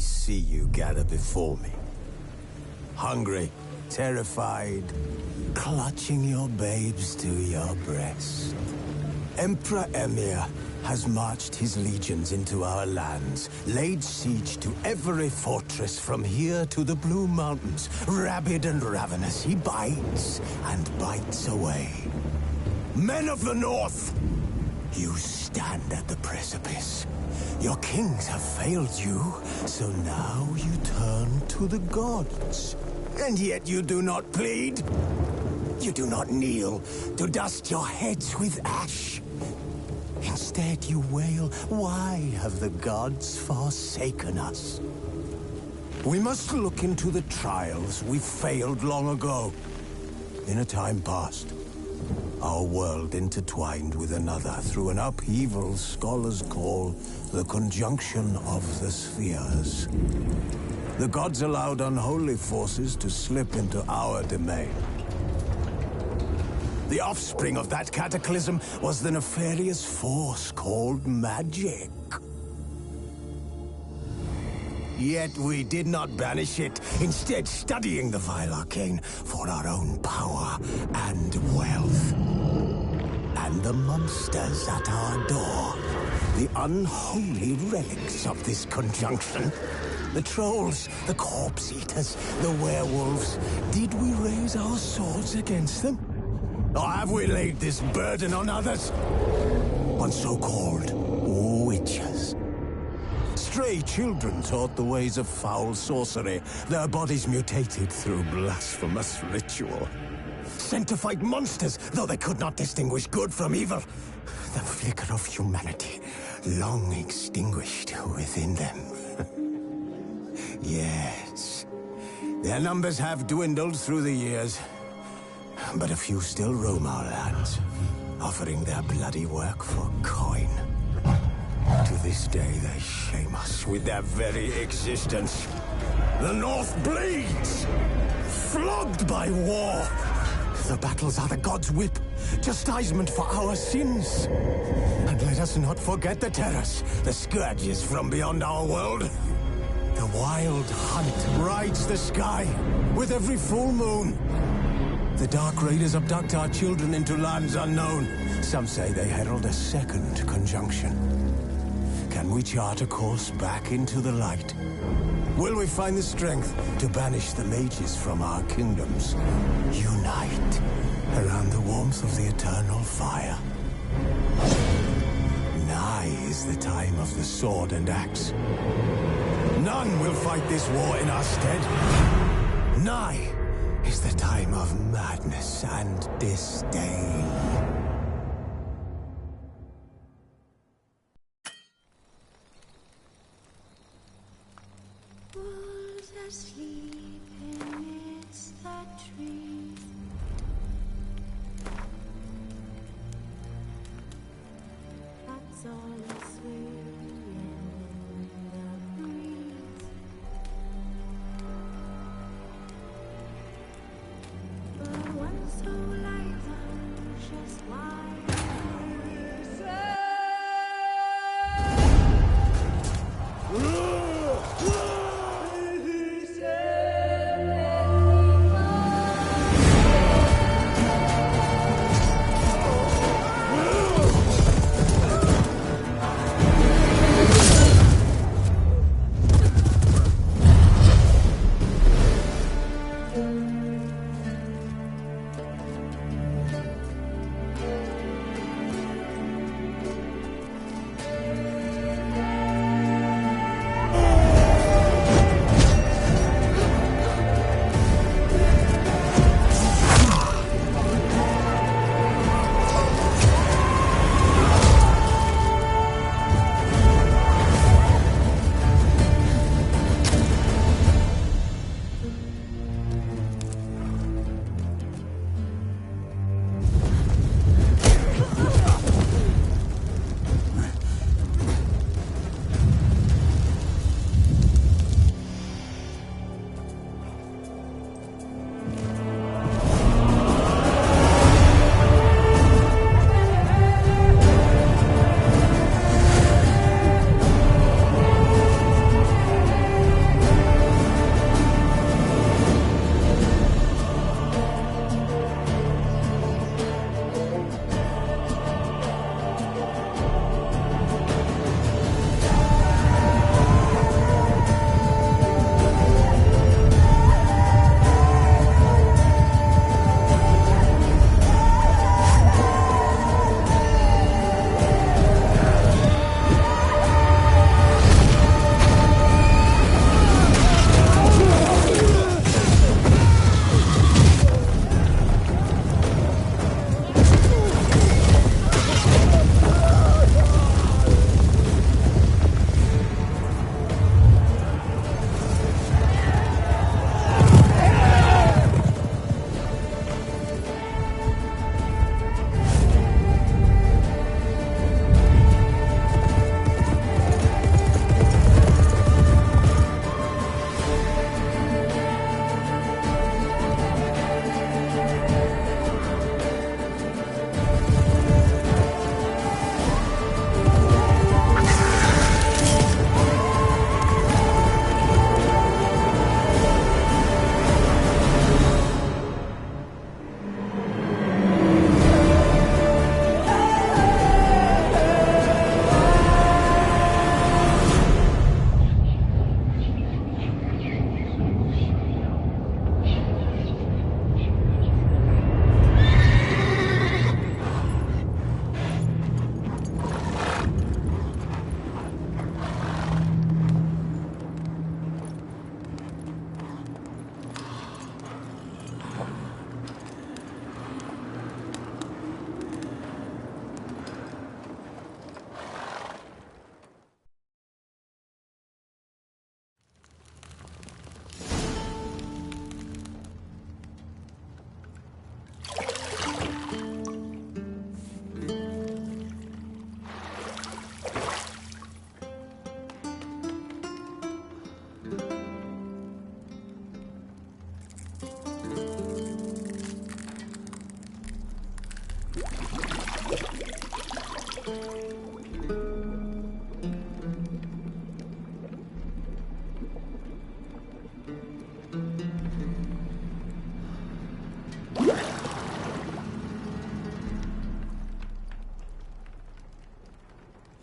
see you gather before me. Hungry, terrified, clutching your babes to your breast. Emperor Emir has marched his legions into our lands, laid siege to every fortress from here to the Blue Mountains. Rabid and ravenous, he bites and bites away. Men of the North, you stand at the precipice. Your kings have failed you, so now you turn to the gods. And yet you do not plead. You do not kneel to dust your heads with ash. Instead you wail, why have the gods forsaken us? We must look into the trials we failed long ago. In a time past, our world intertwined with another through an upheaval scholars call the conjunction of the spheres. The gods allowed unholy forces to slip into our domain. The offspring of that cataclysm was the nefarious force called magic. Yet we did not banish it, instead studying the vile arcane for our own power and wealth. And the monsters at our door, the unholy relics of this conjunction. The trolls, the corpse-eaters, the werewolves. Did we raise our swords against them? Or have we laid this burden on others? On so-called witches. Stray children taught the ways of foul sorcery, their bodies mutated through blasphemous ritual. Sent to fight monsters, though they could not distinguish good from evil. The flicker of humanity, long extinguished within them. Yes, their numbers have dwindled through the years. But a few still roam our lands, offering their bloody work for coin. To this day, they shame us with their very existence. The North bleeds, flogged by war. The battles are the gods' whip, chastisement for our sins. And let us not forget the terrors, the scourges from beyond our world. The wild hunt rides the sky with every full moon. The Dark Raiders abduct our children into lands unknown. Some say they herald a second conjunction. Can we chart a course back into the light? Will we find the strength to banish the mages from our kingdoms? Unite around the warmth of the eternal fire. Nigh is the time of the sword and axe. None will fight this war in our stead. Nigh is the time of madness and disdain. Wolves asleep amidst the trees. That's all I swear in the breeze. But one so light unconscious why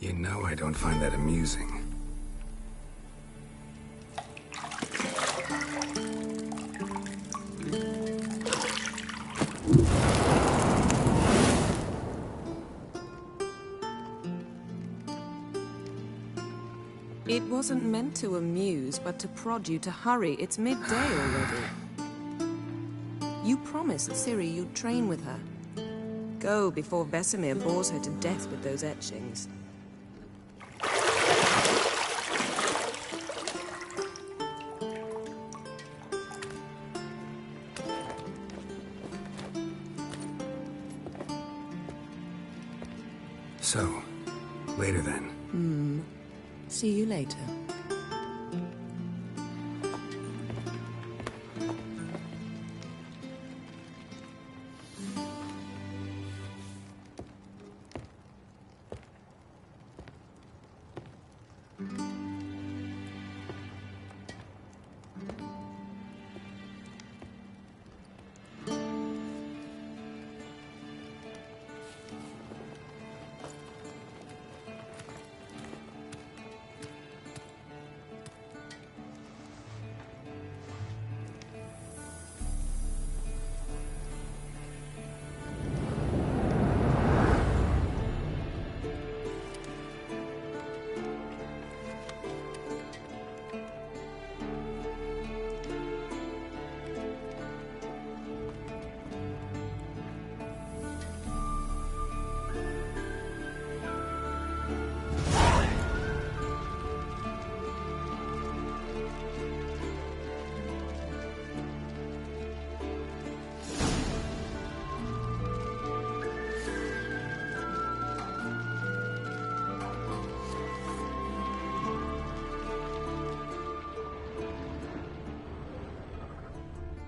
You know I don't find that amusing. It wasn't meant to amuse, but to prod you to hurry. It's midday already. You promised Ciri you'd train with her. Go before Vesemir bores her to death with those etchings. So, later then. See you later.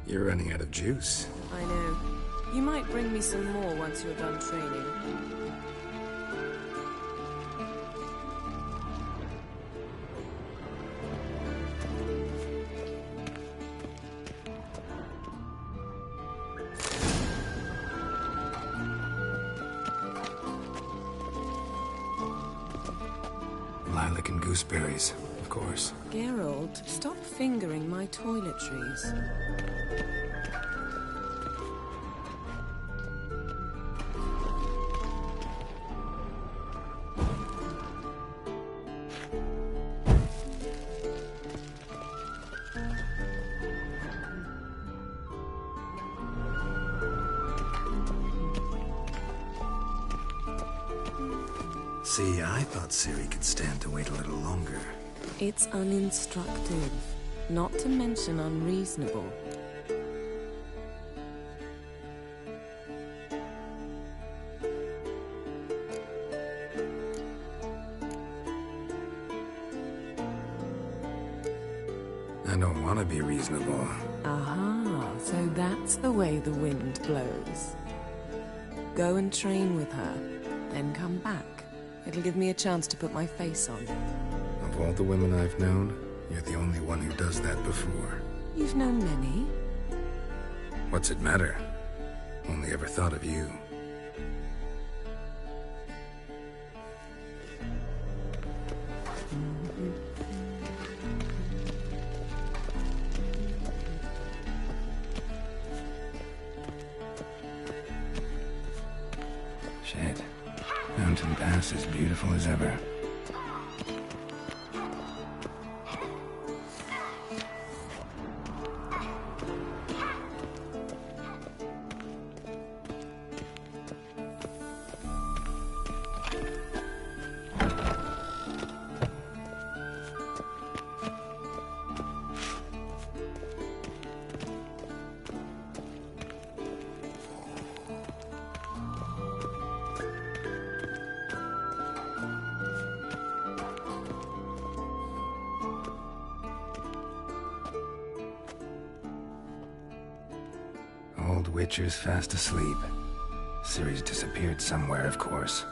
You're running out of juice. I know. You might bring me some more once you're done training. Lilac and gooseberries, of course. Geralt, stop fingering my toiletries. See, I thought Ciri could stand to wait a little longer. It's uninstructive, not to mention unreasonable. I don't want to be reasonable. Aha, so that's the way the wind blows. Go and train with her, then come back. It'll give me a chance to put my face on. Of all the women I've known, you're the only one who does that before. You've known many. What's it matter? Only ever thought of you. Shit. Mountain Pass is beautiful as ever. Old Witcher's fast asleep. Ciri's disappeared somewhere, of course.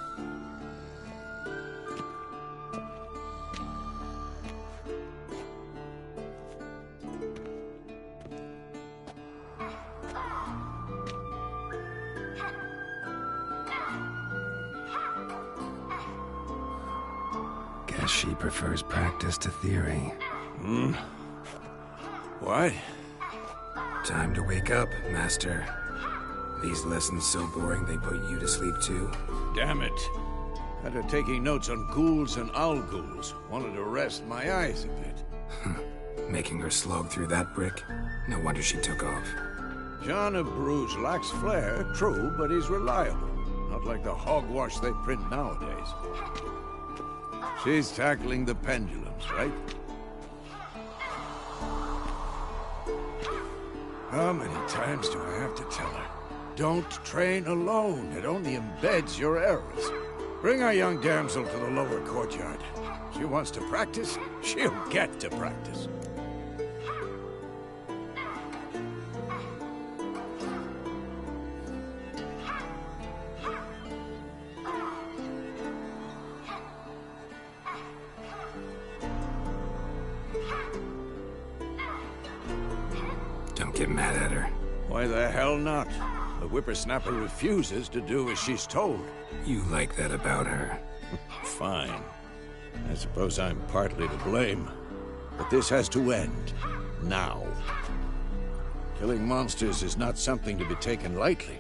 Guess she prefers practice to theory. What? Time to wake up, Master. These lessons so boring they put you to sleep too? Damn it. After taking notes on ghouls and owl ghouls, wanted to rest my eyes a bit. Making her slog through that brick? No wonder she took off. John of Bruges lacks flair, true, but he's reliable. Not like the hogwash they print nowadays. She's tackling the pendulums, right? How many times do I have to tell her? Don't train alone. It only embeds your errors. Bring our young damsel to the lower courtyard. She wants to practice, she'll get to practice. Don't get mad at her. Why the hell not? The whippersnapper refuses to do as she's told. You like that about her. Fine. I suppose I'm partly to blame. But this has to end. Now. Killing monsters is not something to be taken lightly.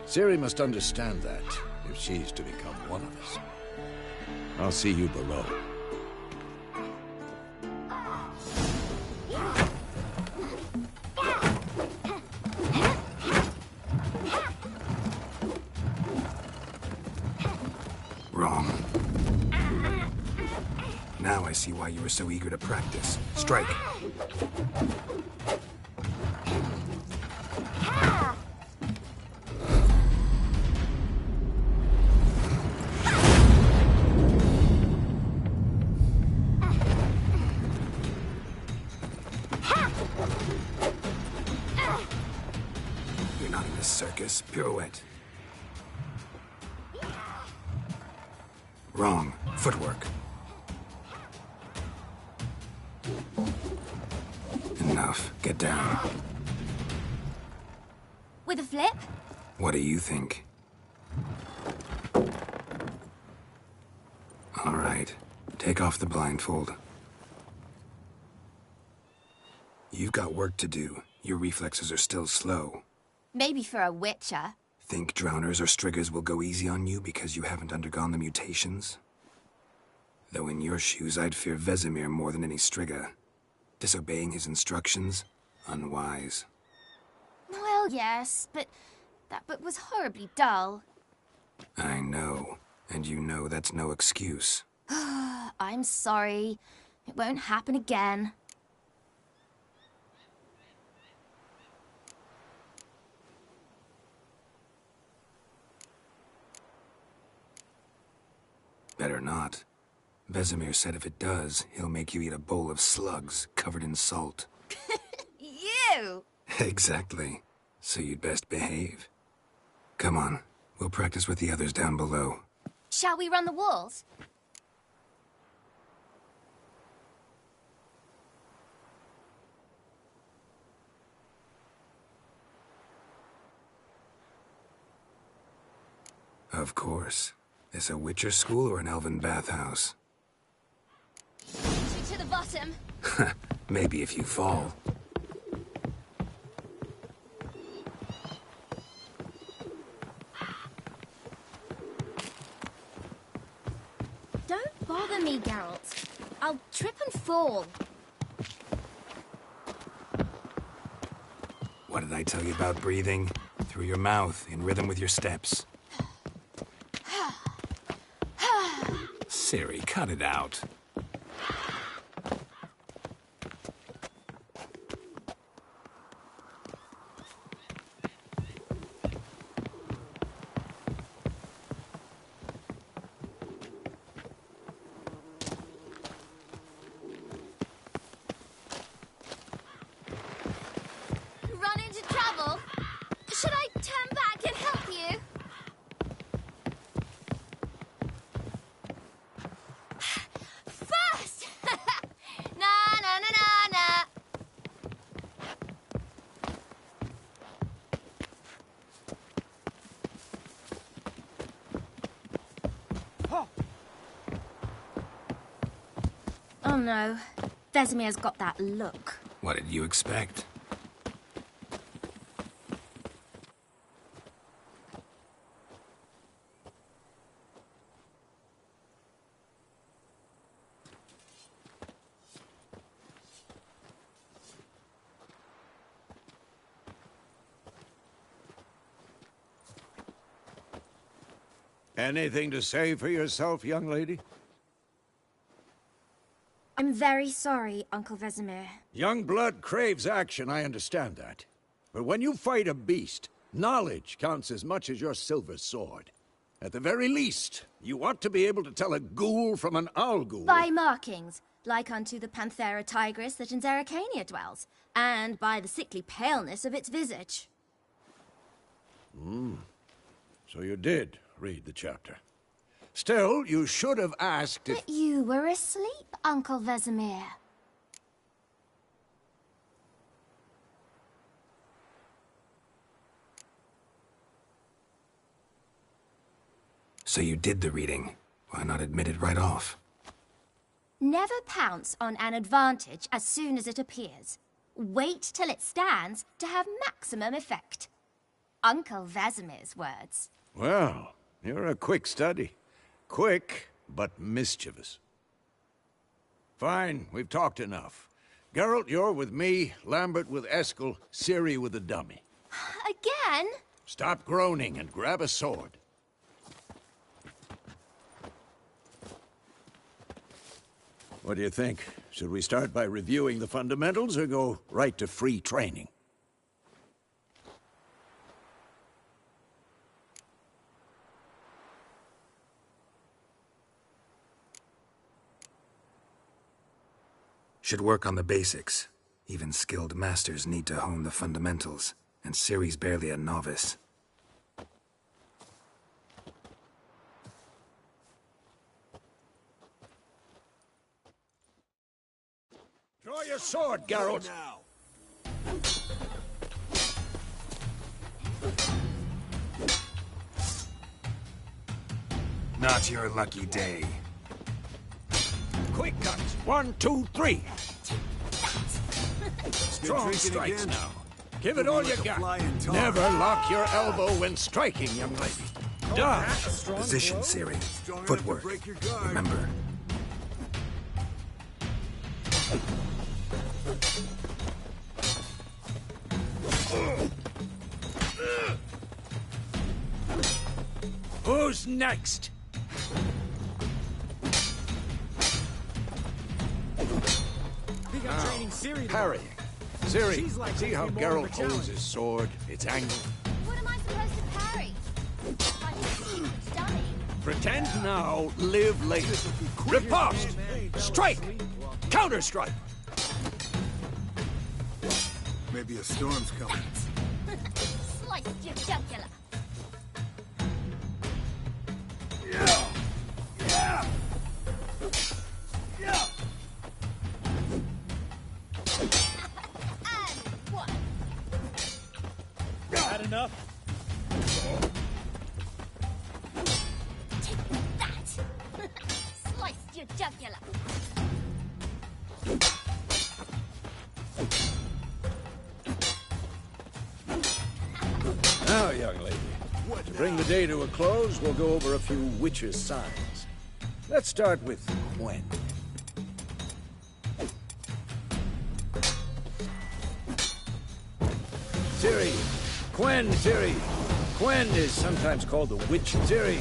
Ciri must understand that, if she's to become one of us. I'll see you below. Wrong. Now I see why you were so eager to practice. Strike. You're not in this circus. Pirouette. Wrong. Footwork. Enough. Get down. With a flip? What do you think? All right. Take off the blindfold. You've got work to do. Your reflexes are still slow. Maybe for a witcher. Think drowners or striggers will go easy on you because you haven't undergone the mutations? Though in your shoes, I'd fear Vesemir more than any strigger. Disobeying his instructions? Unwise. Well, yes, but that book was horribly dull. I know. And you know that's no excuse. I'm sorry. It won't happen again. Better not. Vesemir said if it does, he'll make you eat a bowl of slugs covered in salt. You! Exactly. So you'd best behave. Come on. We'll practice with the others down below. Shall we run the walls? Of course. This a Witcher school or an elven bathhouse? To the bottom. Maybe if you fall. Don't bother me, Geralt. I'll trip and fall. What did I tell you about breathing? Through your mouth, in rhythm with your steps. Ciri, cut it out. Run into trouble? Should I turn back and help you? Oh no. Vesemir's got that look. What did you expect? Anything to say for yourself, young lady? I'm very sorry, Uncle Vesemir. Young blood craves action, I understand that. But when you fight a beast, knowledge counts as much as your silver sword. At the very least, you ought to be able to tell a ghoul from an owl ghoul. By markings, like unto the Panthera tigris that in Zeracania dwells, and by the sickly paleness of its visage. So you did read the chapter. Still, you should have asked if... But you were asleep, Uncle Vesemir. So you did the reading. Why not admit it right off? Never pounce on an advantage as soon as it appears. Wait till it stands to have maximum effect. Uncle Vesemir's words. Well, you're a quick study. Quick, but mischievous. Fine, we've talked enough. Geralt, you're with me, Lambert with Eskel, Ciri with the dummy. Again? Stop groaning and grab a sword. What do you think? Should we start by reviewing the fundamentals or go right to free training? Should work on the basics. Even skilled masters need to hone the fundamentals, and Ciri's barely a novice. Draw your sword, Geralt! Not your lucky day. Quick cuts! 1, 2, 3! Strong strikes now. Give it all you got. Never lock your elbow when striking, young lady. Dodge! Position, Ciri. Footwork. Remember. Who's next? Parrying. Ciri, like see how something more of a Geralt holds challenge. his sword? It's angled. What am I supposed to parry? Like a huge dummy. Pretend now, live later. Riposte! Strike! Counter-strike! Maybe a storm's coming. Slice your jugular. And one. Had enough? Take that. Slice your jugular. Now, young lady, to bring the day to a close, we'll go over a few witches' signs. Let's start with Gwen. Ciri. Gwen, Ciri. Gwen is sometimes called the Witch Ciri.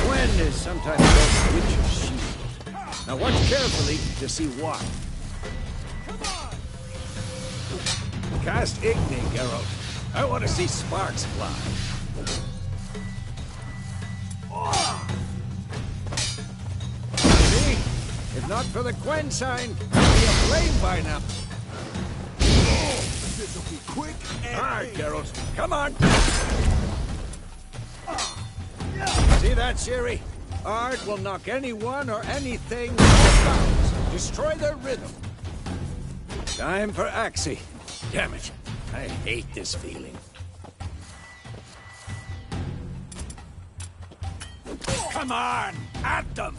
Gwen is sometimes called the Witch's Shield. Now watch carefully to see why. Cast Igni, Geralt. I want to see sparks fly. See? If not for the Gwen sign, I'd be aflame by now. This'll be quick and... All right, Geralt. Come on. See that, Ciri? Art will knock anyone or anything off bounds. Destroy their rhythm. Time for Axie. Damn it. I hate this feeling. Come on! At them!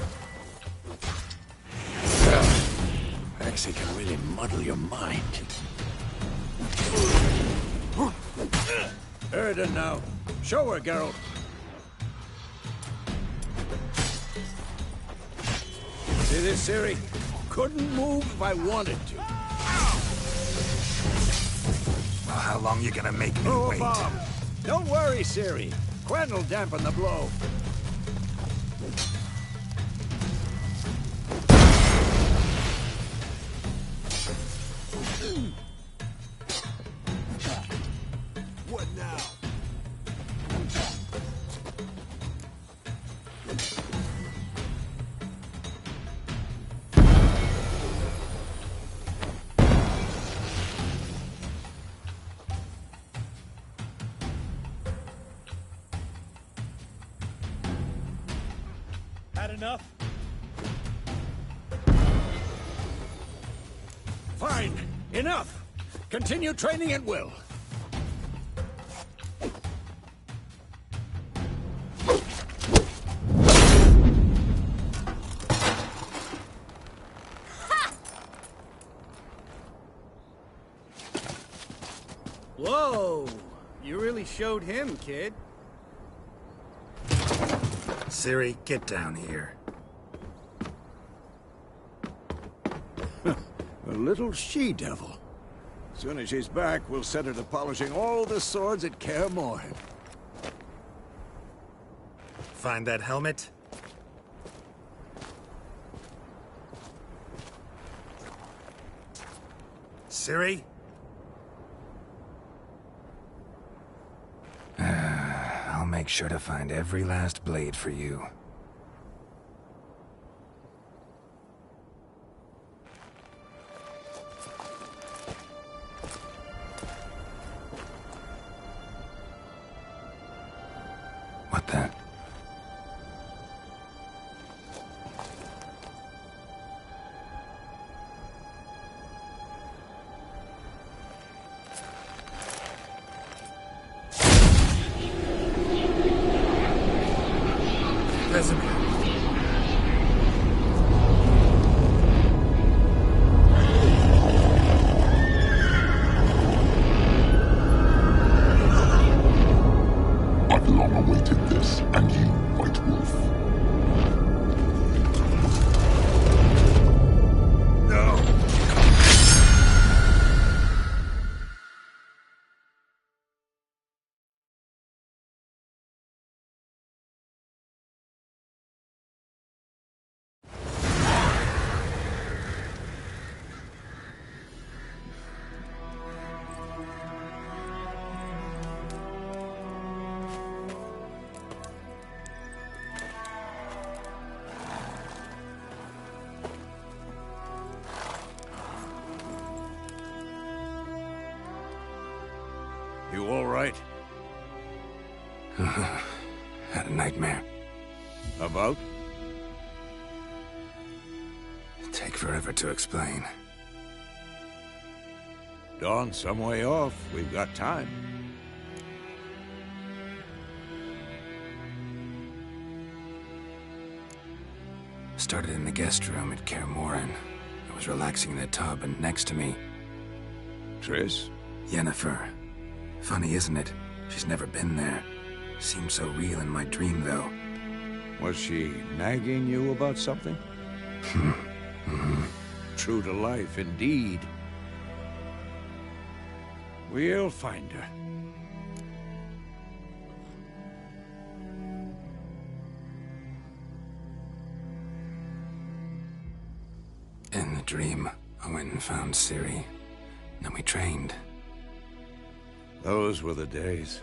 galaxy can really muddle your mind. Erden now. Show her, Geralt. See this, Ciri? Couldn't move if I wanted to. Well, how long you gonna make me Throw a wait? bomb. Don't worry, Ciri. Quen will dampen the blow. What now? Had enough? Fine. Enough. Continue training at will. Whoa! You really showed him, kid. Ciri, get down here. A little she-devil. As soon as she's back, we'll set her to polishing all the swords at Kaer Morhen. Find that helmet? Ciri? I'll make sure to find every last blade for you. What the? Vesemir. I've long awaited this, and you, White Wolf. No! You all right? Had a nightmare. About? Take forever to explain. Dawn's some way off. We've got time. Started in the guest room at Kaer Morhen. I was relaxing in the tub, and next to me, Triss? Yennefer. Funny, isn't it? She's never been there. Seemed so real in my dream, though. Was she nagging you about something? True to life, indeed. We'll find her. In the dream, I went and found Ciri. Then we trained. Those were the days.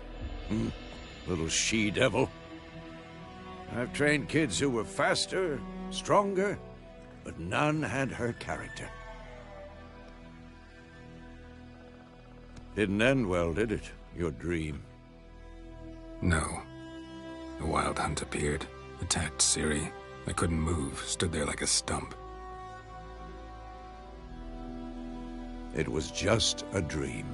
Little she-devil. I've trained kids who were faster, stronger, but none had her character. Didn't end well, did it? Your dream? No. The Wild Hunt appeared, attacked Ciri. I couldn't move, stood there like a stump. It was just a dream.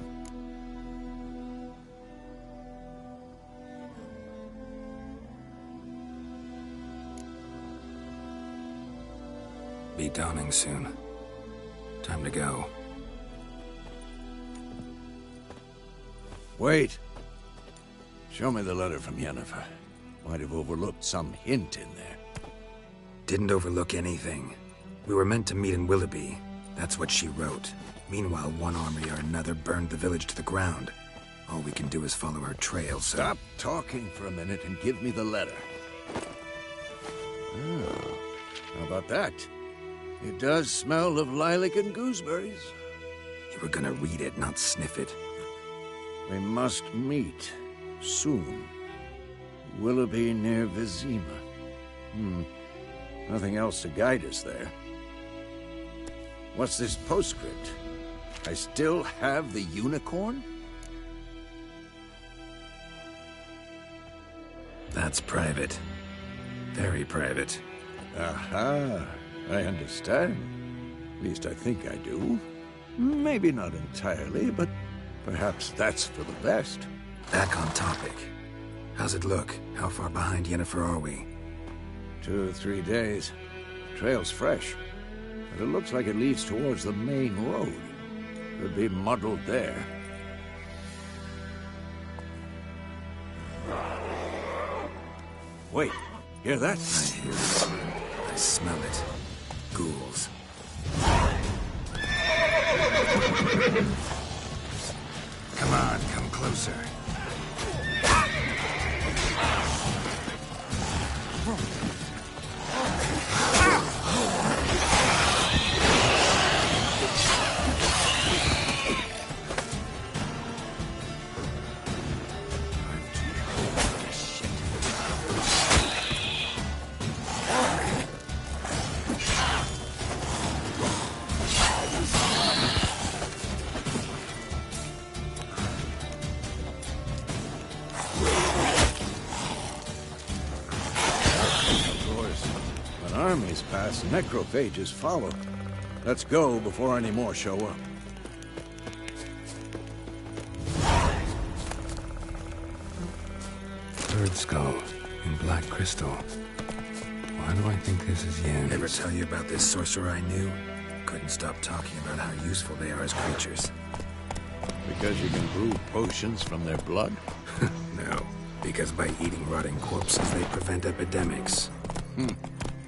Be dawning soon. Time to go. Wait. Show me the letter from Yennefer. Might have overlooked some hint in there. Didn't overlook anything. We were meant to meet in Willoughby. That's what she wrote. Meanwhile, one army or another burned the village to the ground. All we can do is follow her trail, so... Stop talking for a minute and give me the letter. Oh, how about that? It does smell of lilac and gooseberries. You were gonna read it, not sniff it. We must meet. Soon. Willoughby near Vizima. Nothing else to guide us there. What's this postscript? I still have the unicorn? That's private. Very private. Aha, I understand. At least I think I do. Maybe not entirely, but perhaps that's for the best. Back on topic. How's it look? How far behind Yennefer are we? 2 or 3 days. The trail's fresh, but it looks like it leads towards the main road. Could be muddled there. Wait, hear that? I hear it. I smell it. Ghouls. Come on, come closer. Armies pass, necrophages follow. Let's go before any more show up. Bird skull in black crystal. Why do I think this is Yen? Ever tell you about this sorcerer I knew? Couldn't stop talking about how useful they are as creatures. Because you can brew potions from their blood? No, because by eating rotting corpses they prevent epidemics.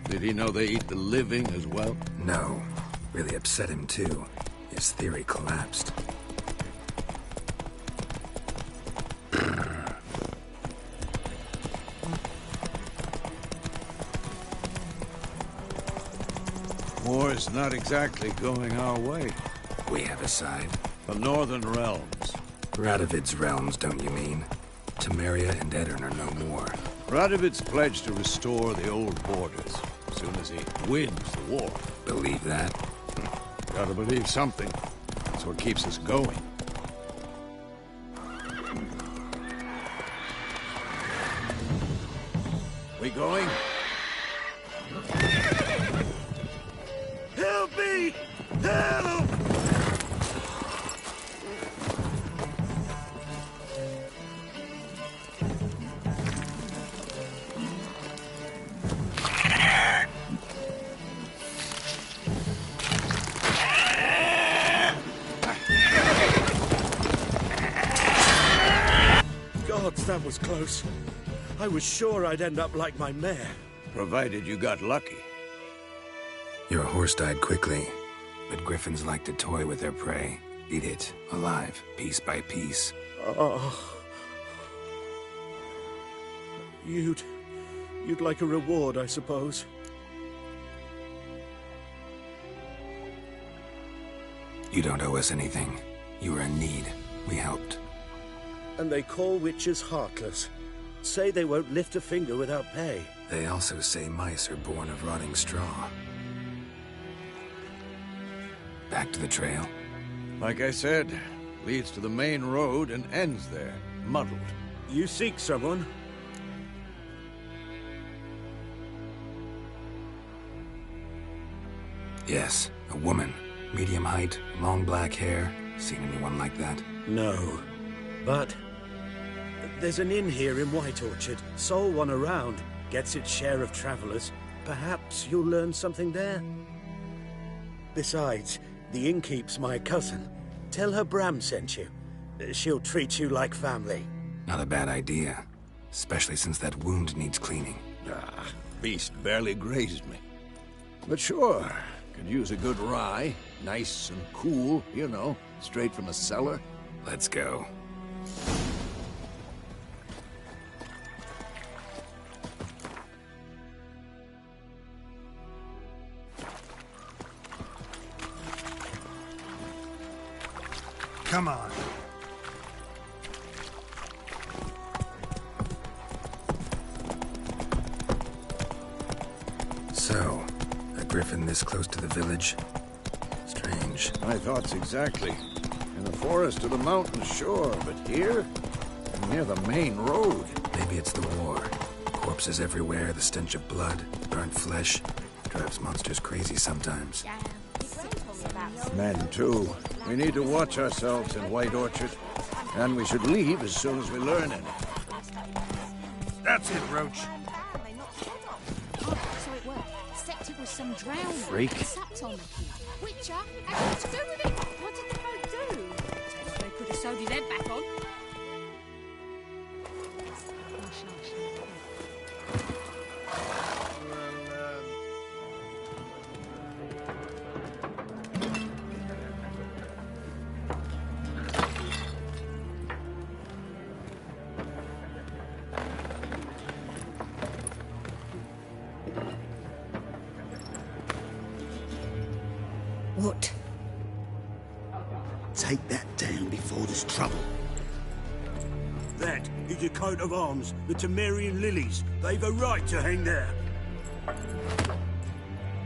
Did he know they eat the living as well? No. Really upset him, too. His theory collapsed. War's not exactly going our way. We have a side. The Northern Realms. Radovid's realms, don't you mean? Temeria and Edirn are no more. Radovid's pledged to restore the old borders as soon as he wins the war. Believe that? Gotta believe something. That's what keeps us going. We going? Help me! Help! Gods, that was close. I was sure I'd end up like my mare. Provided you got lucky. Your horse died quickly, but griffins like to toy with their prey. Eat it, alive, piece by piece. Oh. You'd like a reward, I suppose. You don't owe us anything. You were in need. We helped. And they call witches heartless. Say they won't lift a finger without pay. They also say mice are born of rotting straw. Back to the trail. Like I said, leads to the main road and ends there, muddled. You seek someone? Yes, a woman. Medium height, long black hair. Seen anyone like that? No. But there's an inn here in White Orchard. Sole one around. Gets its share of travelers. Perhaps you'll learn something there. Besides, The innkeep's my cousin. Tell her Bram sent you. She'll treat you like family. Not a bad idea. Especially since that wound needs cleaning. Ah, beast barely grazed me. But sure, could use a good rye. Nice and cool, you know, straight from a cellar. Let's go. Come on. So, a griffin this close to the village? Strange. My thoughts exactly. In the forest or the mountains, sure, but here? Near the main road. Maybe it's the war. Corpses everywhere, the stench of blood, burnt flesh. Drives monsters crazy sometimes. Men, too. We need to watch ourselves in White Orchard. And we should leave as soon as we learn anything. That's it, Roach. So it worked. Except it was some drowning. Freak. Sat on the key. Witcher? Had what to do with it? What did the boat do? They could have sewed his head back on. What? Take that down before there's trouble. That is a coat of arms, the Temerian lilies. They've a right to hang there.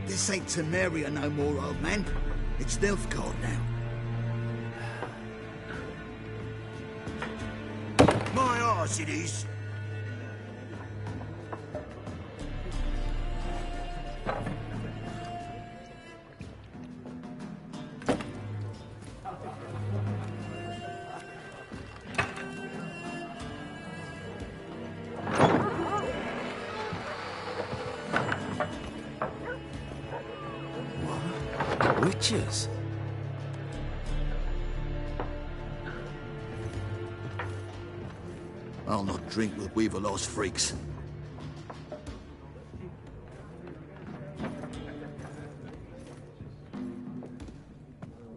This ain't Temeria no more, old man. It's Nilfgaard now. My arse it is. Witches? I'll not drink with Weaverlaw's freaks.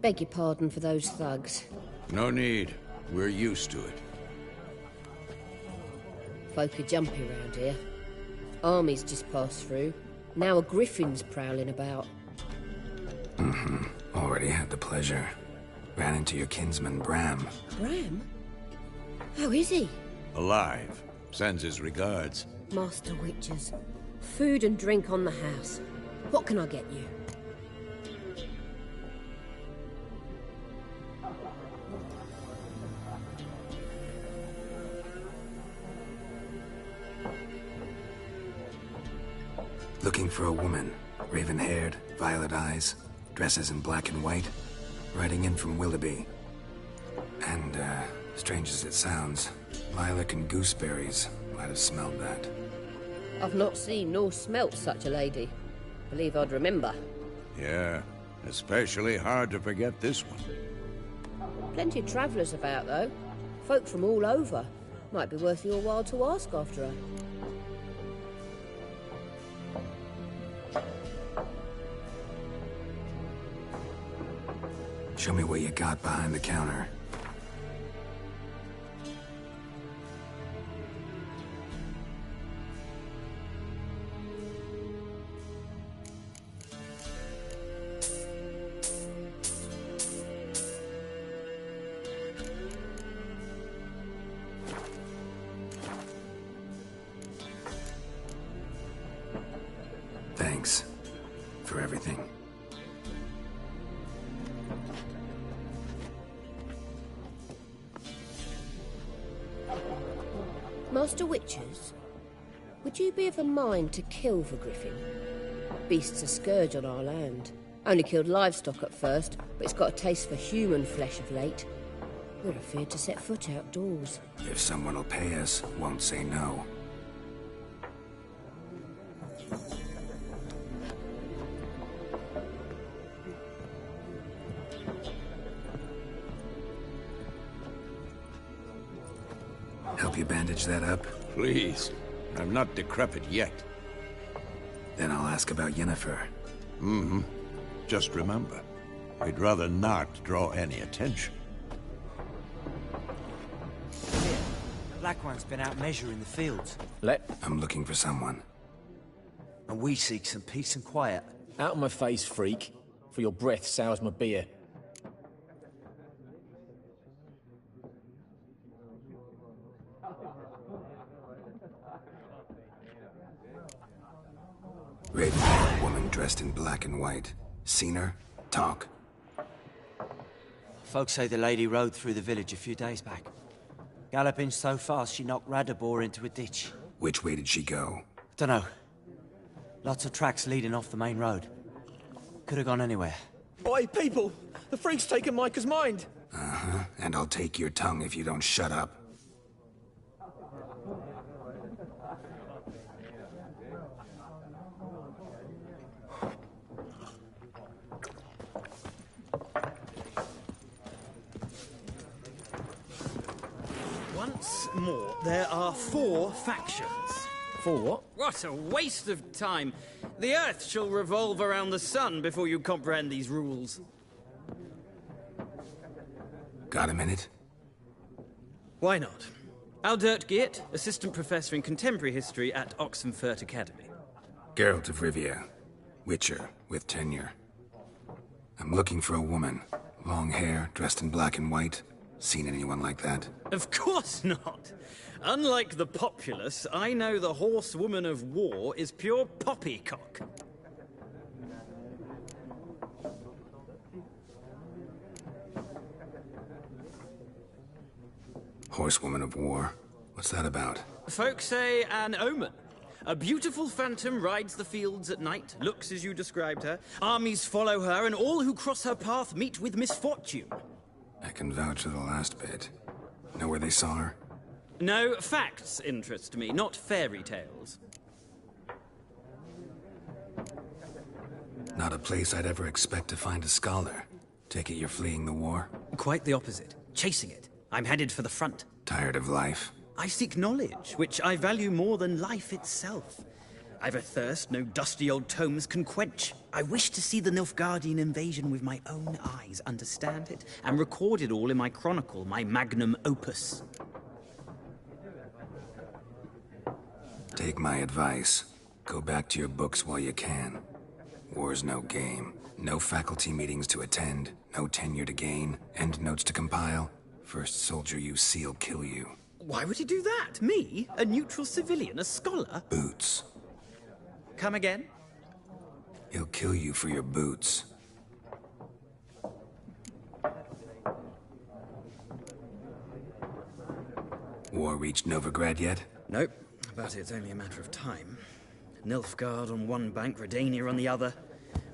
Beg your pardon for those thugs. No need. We're used to it. Folk are jumpy round here. Armies just passed through. Now a griffin's prowling about. Already had the pleasure. Ran into your kinsman, Bram. Bram? How is he? Alive. Sends his regards. Master Witchers. Food and drink on the house. What can I get you? Looking for a woman. Raven-haired, violet eyes, dresses in black and white. Riding in from Willoughby. And, strange as it sounds, lilac and gooseberries might have smelled that. I've not seen nor smelt such a lady. Believe I'd remember. Yeah, especially hard to forget this one. Plenty of travellers about, though. Folk from all over. Might be worth your while to ask after her. Show me what you got behind the counter. Thanks for everything. Master Witchers, would you be of a mind to kill the griffin? Beast's a scourge on our land. Only killed livestock at first, but it's got a taste for human flesh of late. We're afeard to set foot outdoors. If someone will pay us, won't say no. Help you bandage that up? Please. I'm not decrepit yet. Then I'll ask about Yennefer. Mm-hmm. Just remember, I'd rather not draw any attention. Here, the Black One's been out measuring the fields. I'm looking for someone. And we seek some peace and quiet. Out of my face, freak. For your breath sours my beer. Raven, woman dressed in black and white. Seen her? Talk. Folks say the lady rode through the village a few days back. Galloping so fast she knocked Radabor into a ditch. Which way did she go? Dunno. Lots of tracks leading off the main road. Could have gone anywhere. Oi, people! The freak's taken Micah's mind! Uh-huh. And I'll take your tongue if you don't shut up. Once more, there are 4 factions. 4 what? What a waste of time. The Earth shall revolve around the sun before you comprehend these rules. Got a minute? Why not? Aldert Geert, Assistant Professor in Contemporary History at Oxenfurt Academy. Geralt of Rivia. Witcher, with tenure. I'm looking for a woman. Long hair, dressed in black and white. Seen anyone like that? Of course not. Unlike the populace, I know the horsewoman of war is pure poppycock. Horsewoman of war? What's that about? Folk say an omen. A beautiful phantom rides the fields at night, looks as you described her. Armies follow her, and all who cross her path meet with misfortune. I can vouch for the last bit. Know where they saw her? No, facts interest me, not fairy tales. Not a place I'd ever expect to find a scholar. Take it you're fleeing the war? Quite the opposite. Chasing it. I'm headed for the front. Tired of life? I seek knowledge, which I value more than life itself. I've a thirst no dusty old tomes can quench. I wish to see the Nilfgaardian invasion with my own eyes, understand it, and record it all in my chronicle, my magnum opus. Take my advice. Go back to your books while you can. War's no game. No faculty meetings to attend, no tenure to gain, end notes to compile. First soldier you see'll kill you. Why would he do that? Me? A neutral civilian? A scholar? Boots. Come again? He'll kill you for your boots. War reached Novigrad yet? Nope, but it's only a matter of time. Nilfgaard on one bank, Redania on the other.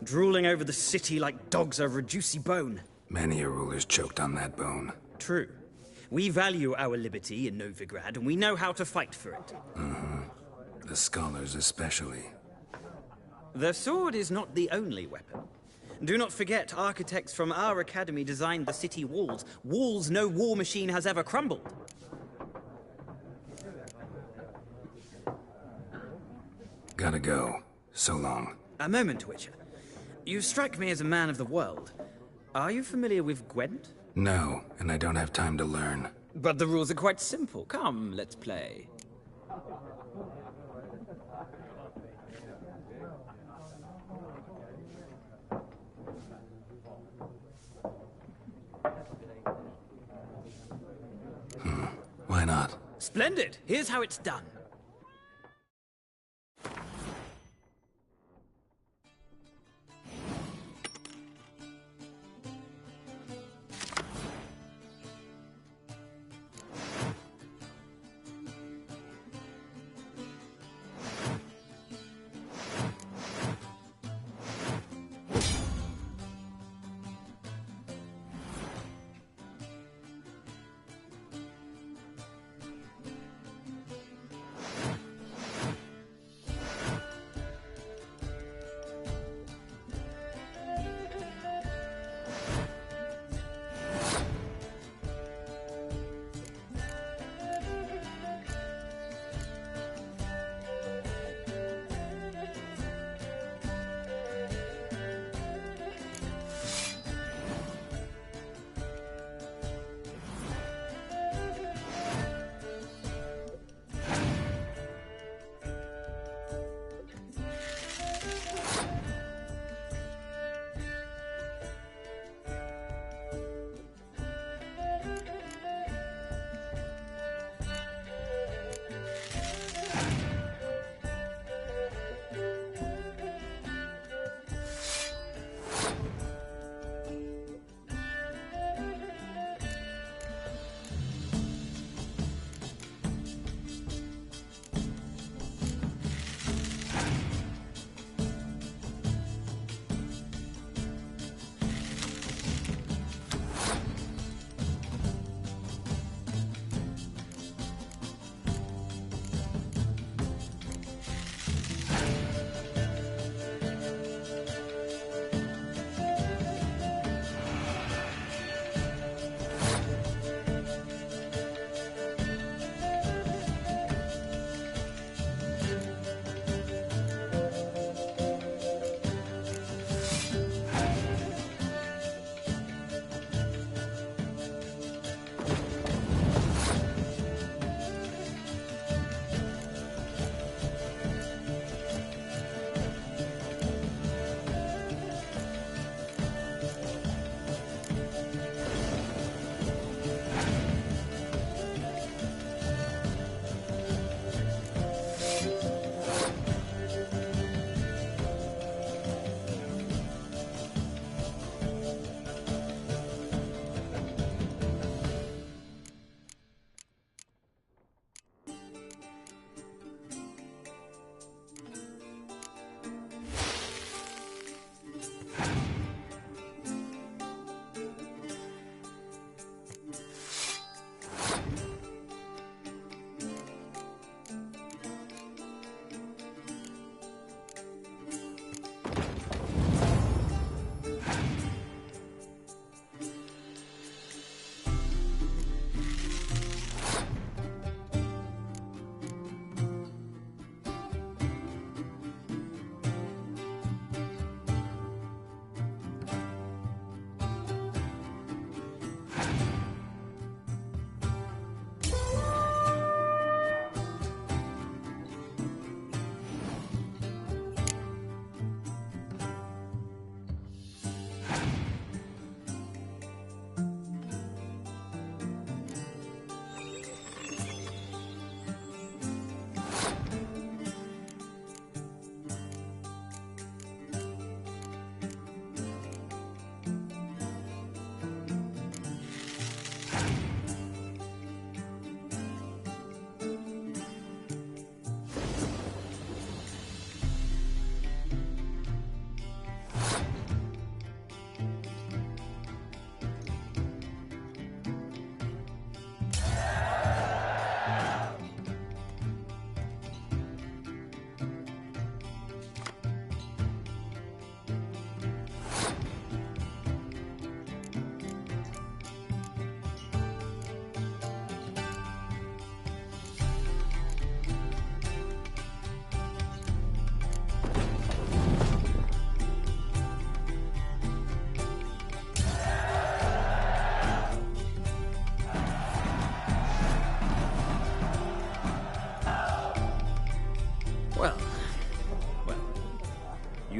Drooling over the city like dogs over a juicy bone. Many a ruler's choked on that bone. True. We value our liberty in Novigrad, and we know how to fight for it. Mm-hmm. The scholars especially. The sword is not the only weapon. Do not forget, architects from our academy designed the city walls. Walls no war machine has ever crumbled. Gotta go. So long. A moment, Witcher. You strike me as a man of the world. Are you familiar with Gwent? No, and I don't have time to learn. But the rules are quite simple. Come, let's play. Why not? Splendid! Here's how it's done.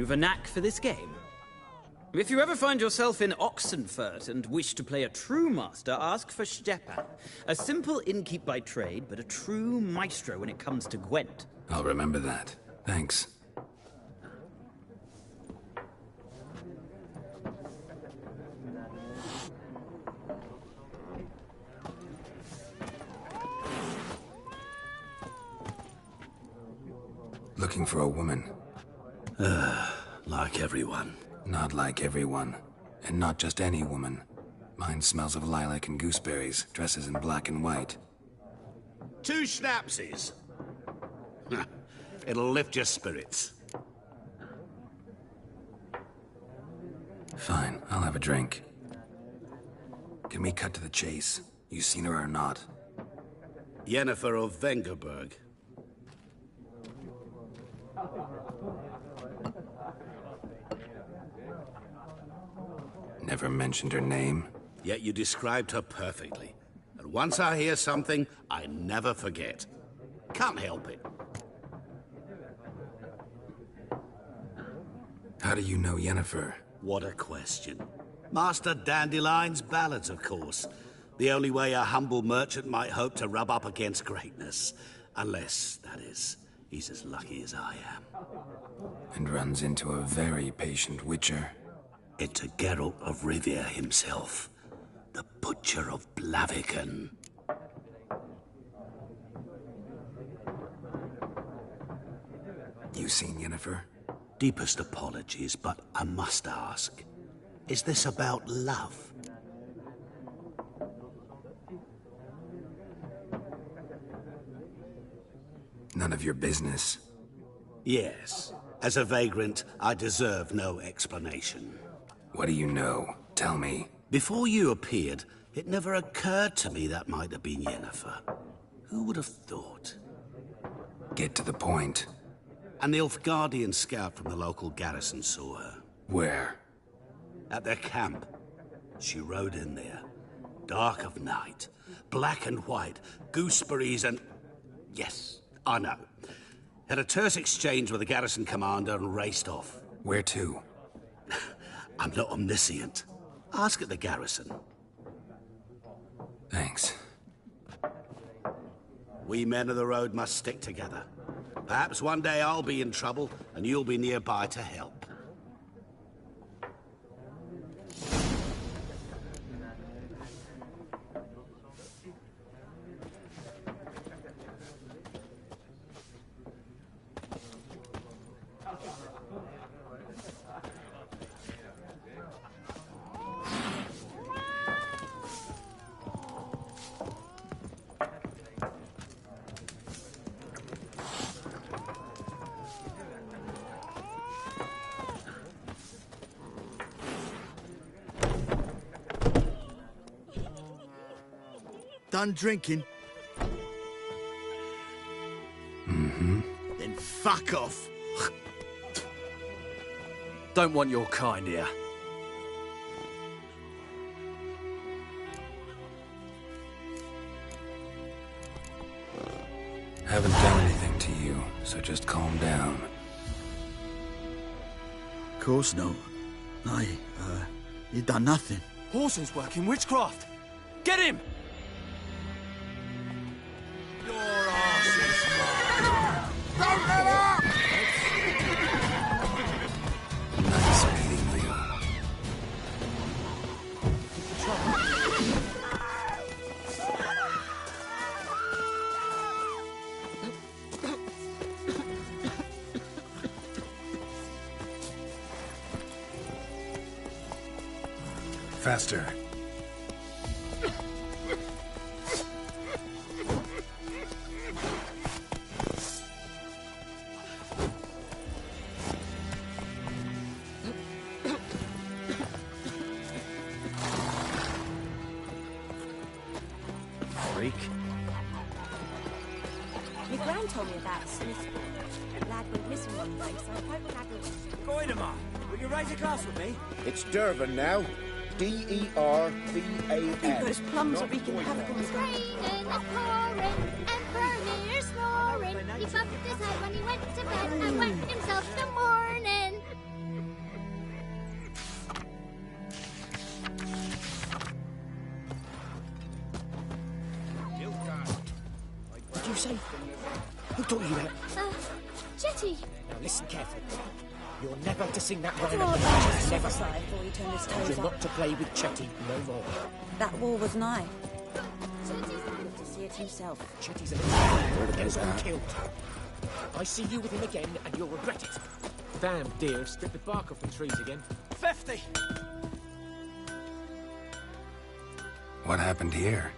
You've a knack for this game. If you ever find yourself in Oxenfurt and wish to play a true master, ask for Stepan. A simple innkeep by trade, but a true maestro when it comes to Gwent. I'll remember that. Thanks. Looking for a woman. Like everyone. Not like everyone. And not just any woman. Mine smells of lilac and gooseberries, dresses in black and white. 2 schnapsies. It'll lift your spirits. Fine, I'll have a drink. Can we cut to the chase? You seen her or not? Yennefer of Vengerberg. Never mentioned her name. Yet you described her perfectly. And once I hear something, I never forget. Can't help it. How do you know Yennefer? What a question. Master Dandelion's ballads, of course. The only way a humble merchant might hope to rub up against greatness. Unless, that is, he's as lucky as I am. And runs into a very patient witcher. Into Geralt of Rivia himself. The Butcher of Blaviken. You seen Yennefer? Deepest apologies, but I must ask. Is this about love? None of your business. Yes. As a vagrant, I deserve no explanation. What do you know? Tell me. Before you appeared, it never occurred to me that might have been Yennefer. Who would have thought? Get to the point. An Nilfgaardian scout from the local garrison saw her. Where? At their camp. She rode in there. Dark of night. Black and white. Gooseberries and... Yes, I know. Had a terse exchange with the garrison commander and raced off. Where to? I'm not omniscient. Ask at the garrison. Thanks. We men of the road must stick together. Perhaps one day I'll be in trouble and you'll be nearby to help. Done drinking? Mm-hmm. Then fuck off. Don't want your kind here. Haven't done anything to you, so just calm down. Of course not. You done nothing. Horses working witchcraft. Get him! Your arse is mine. Don't let up! Nice meeting you. Faster. Freak. My gran told me about a Smith lad went missing one day, so I hope lad will... Goidemar, will you raise a glass with me? It's Dervan now. D-E-R-V-A-N. You've got his plums are wreaking havoc on the ground. Raining, pouring, and Vermeer snoring. He bumped his head when he went to bed and wet himself the morning. you say? Who taught you that? Jetty! Now listen carefully. You're never to sing that It's rhyme all at the about beaches, the never. side before you turn his toes You're up. not to play with Chetty no more. That war was nigh. To see it himself. Chetty's a little fool to get us all killed. I see you with him again, and you'll regret it. Damn deer have stripped the bark off the trees again. 50! What happened here?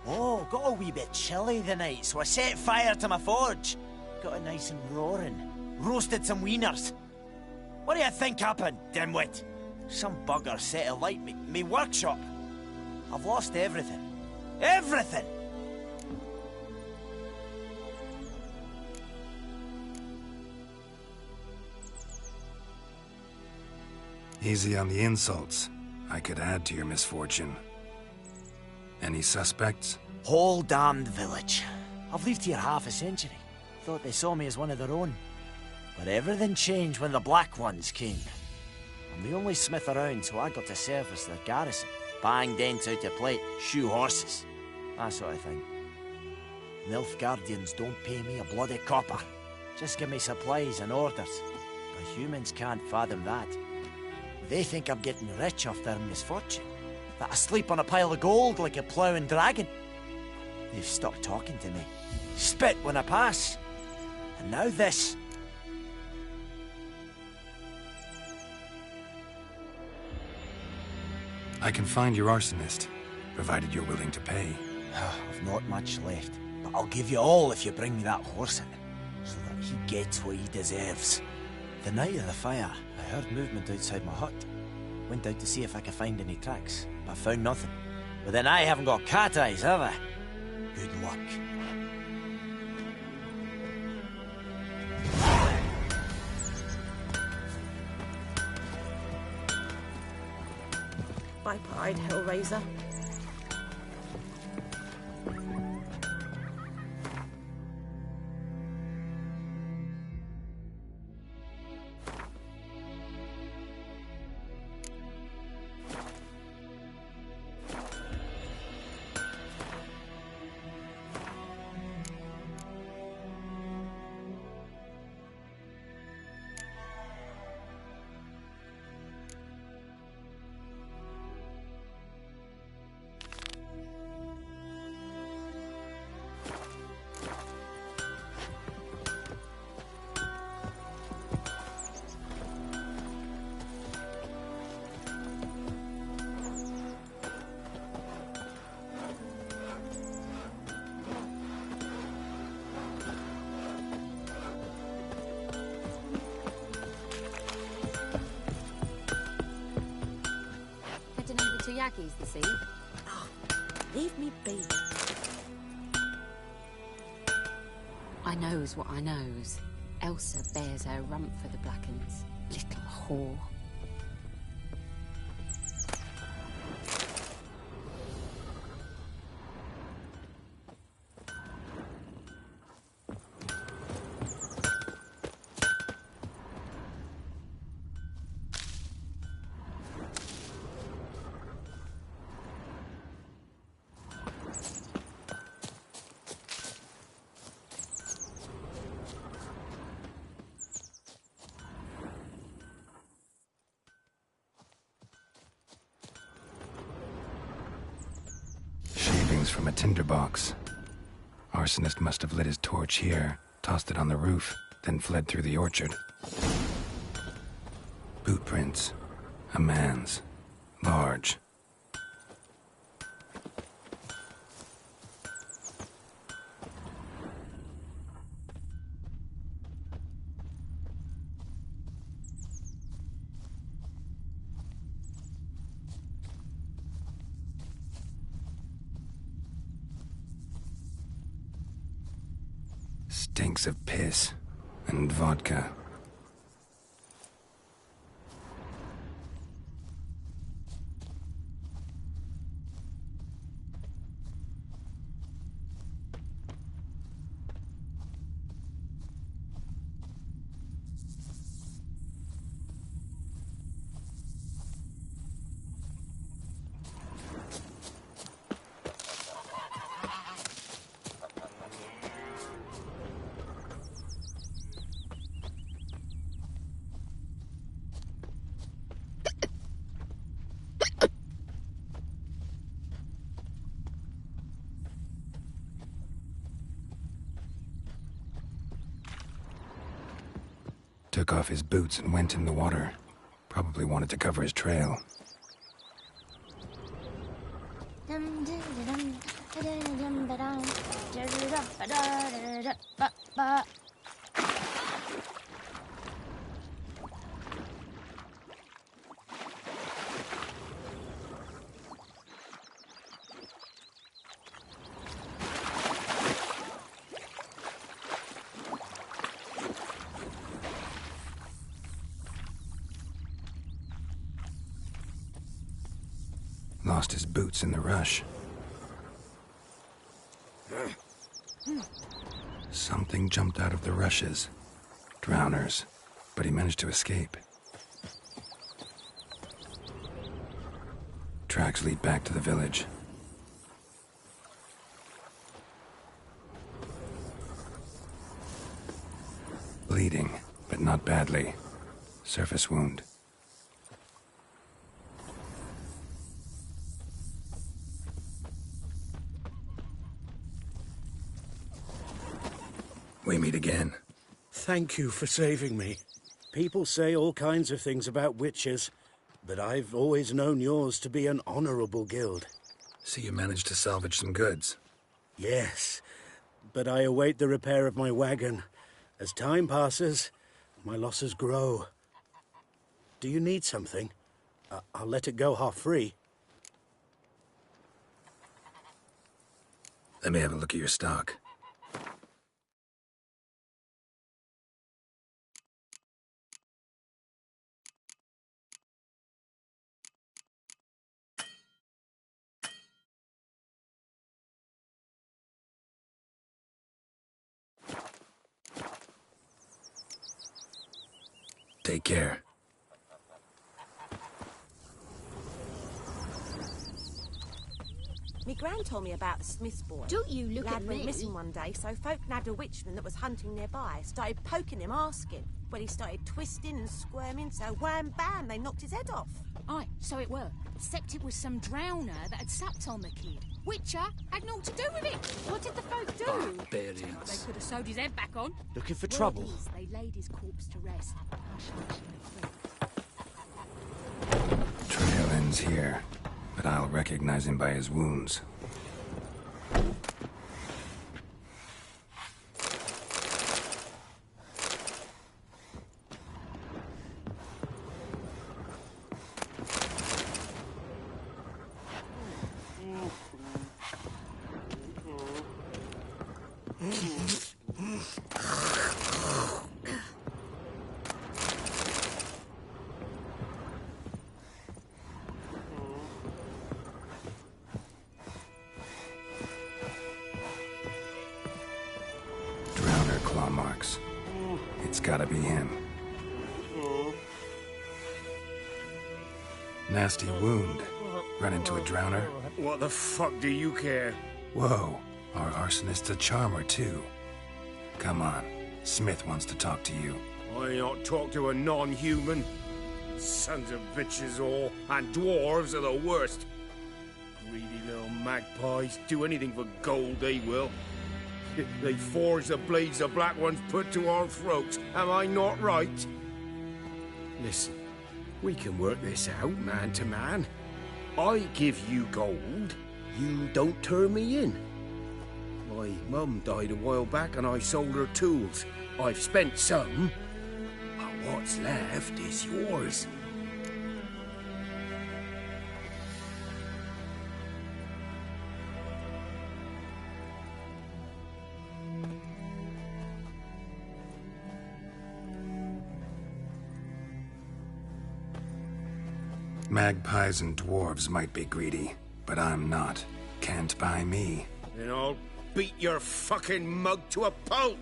Oh, got a wee bit chilly the night, so I set fire to my forge. Got it nice and roaring. Roasted some wieners. What do you think happened, dimwit? Some bugger set alight me workshop. I've lost everything. Everything! Easy on the insults. I could add to your misfortune. Any suspects? Whole damned village. I've lived here half a century. Thought they saw me as one of their own. But everything changed when the Black Ones came. I'm the only smith around, so I got to service their garrison. Bang dents out of plate, shoe horses. That sort of thing. Nilfgaardians don't pay me a bloody copper. Just give me supplies and orders. But humans can't fathom that. They think I'm getting rich off their misfortune. That I sleep on a pile of gold like a ploughing dragon. They've stopped talking to me. Spit when I pass. And now this. I can find your arsonist, provided you're willing to pay. I've not much left, but I'll give you all if you bring me that horse in, so that he gets what he deserves. The night of the fire, I heard movement outside my hut. Went out to see if I could find any tracks, but found nothing. But then I haven't got cat eyes, have I? Good luck. Viper-eyed Hellraiser. Yakis this eve. Oh, leave me be. I knows what I knows. Elsa bears her rump for the Blackens. Little whore. From a tinderbox. Arsonist must have lit his torch here, tossed it on the roof, then fled through the orchard. Boot prints. A man's. Large. Stinks of piss and vodka. took off his boots and went in the water. Probably wanted to cover his trail. Lost his boots in the rush. Something jumped out of the rushes. Drowners. But he managed to escape. Tracks lead back to the village. Bleeding, but not badly. Surface wound. We meet again. Thank you for saving me. People say all kinds of things about witches, but I've always known yours to be an honorable guild. So you managed to salvage some goods? Yes, but I await the repair of my wagon. As time passes, my losses grow. Do you need something? I'll let it go half-free. Let me have a look at your stock. Take care. Me gran told me about the Smith's boy. Don't you look Lad at went me. missing one day, so folk nabbed a witchman that was hunting nearby. Started poking him, asking. Well, he started twisting and squirming, so wham bam, they knocked his head off. Aye, so it were. Except it was some drowner that had sapped on the kid. Witcher had naught to do with it. What did the folk do? Barbarians. They could have sewed his head back on. Looking for Word trouble? is, they laid his corpse to rest. Hush, hush, in the creek. Trail ends here, but I'll recognize him by his wounds. Claw marks. It's gotta be him. Nasty wound. Run into a drowner? What the fuck do you care? Whoa, our arsonist's a charmer too. Come on, Smith wants to talk to you. I not talk to a non-human. Sons of bitches all, and dwarves are the worst. Greedy little magpies, do anything for gold, they will. They forge the blades the black ones put to our throats. Am I not right? Listen, we can work this out, man to man. I give you gold, you don't turn me in. My mum died a while back and I sold her tools. I've spent some, but what's left is yours. Magpies and dwarves might be greedy, but I'm not. Can't buy me. Then I'll beat your fucking mug to a pulp!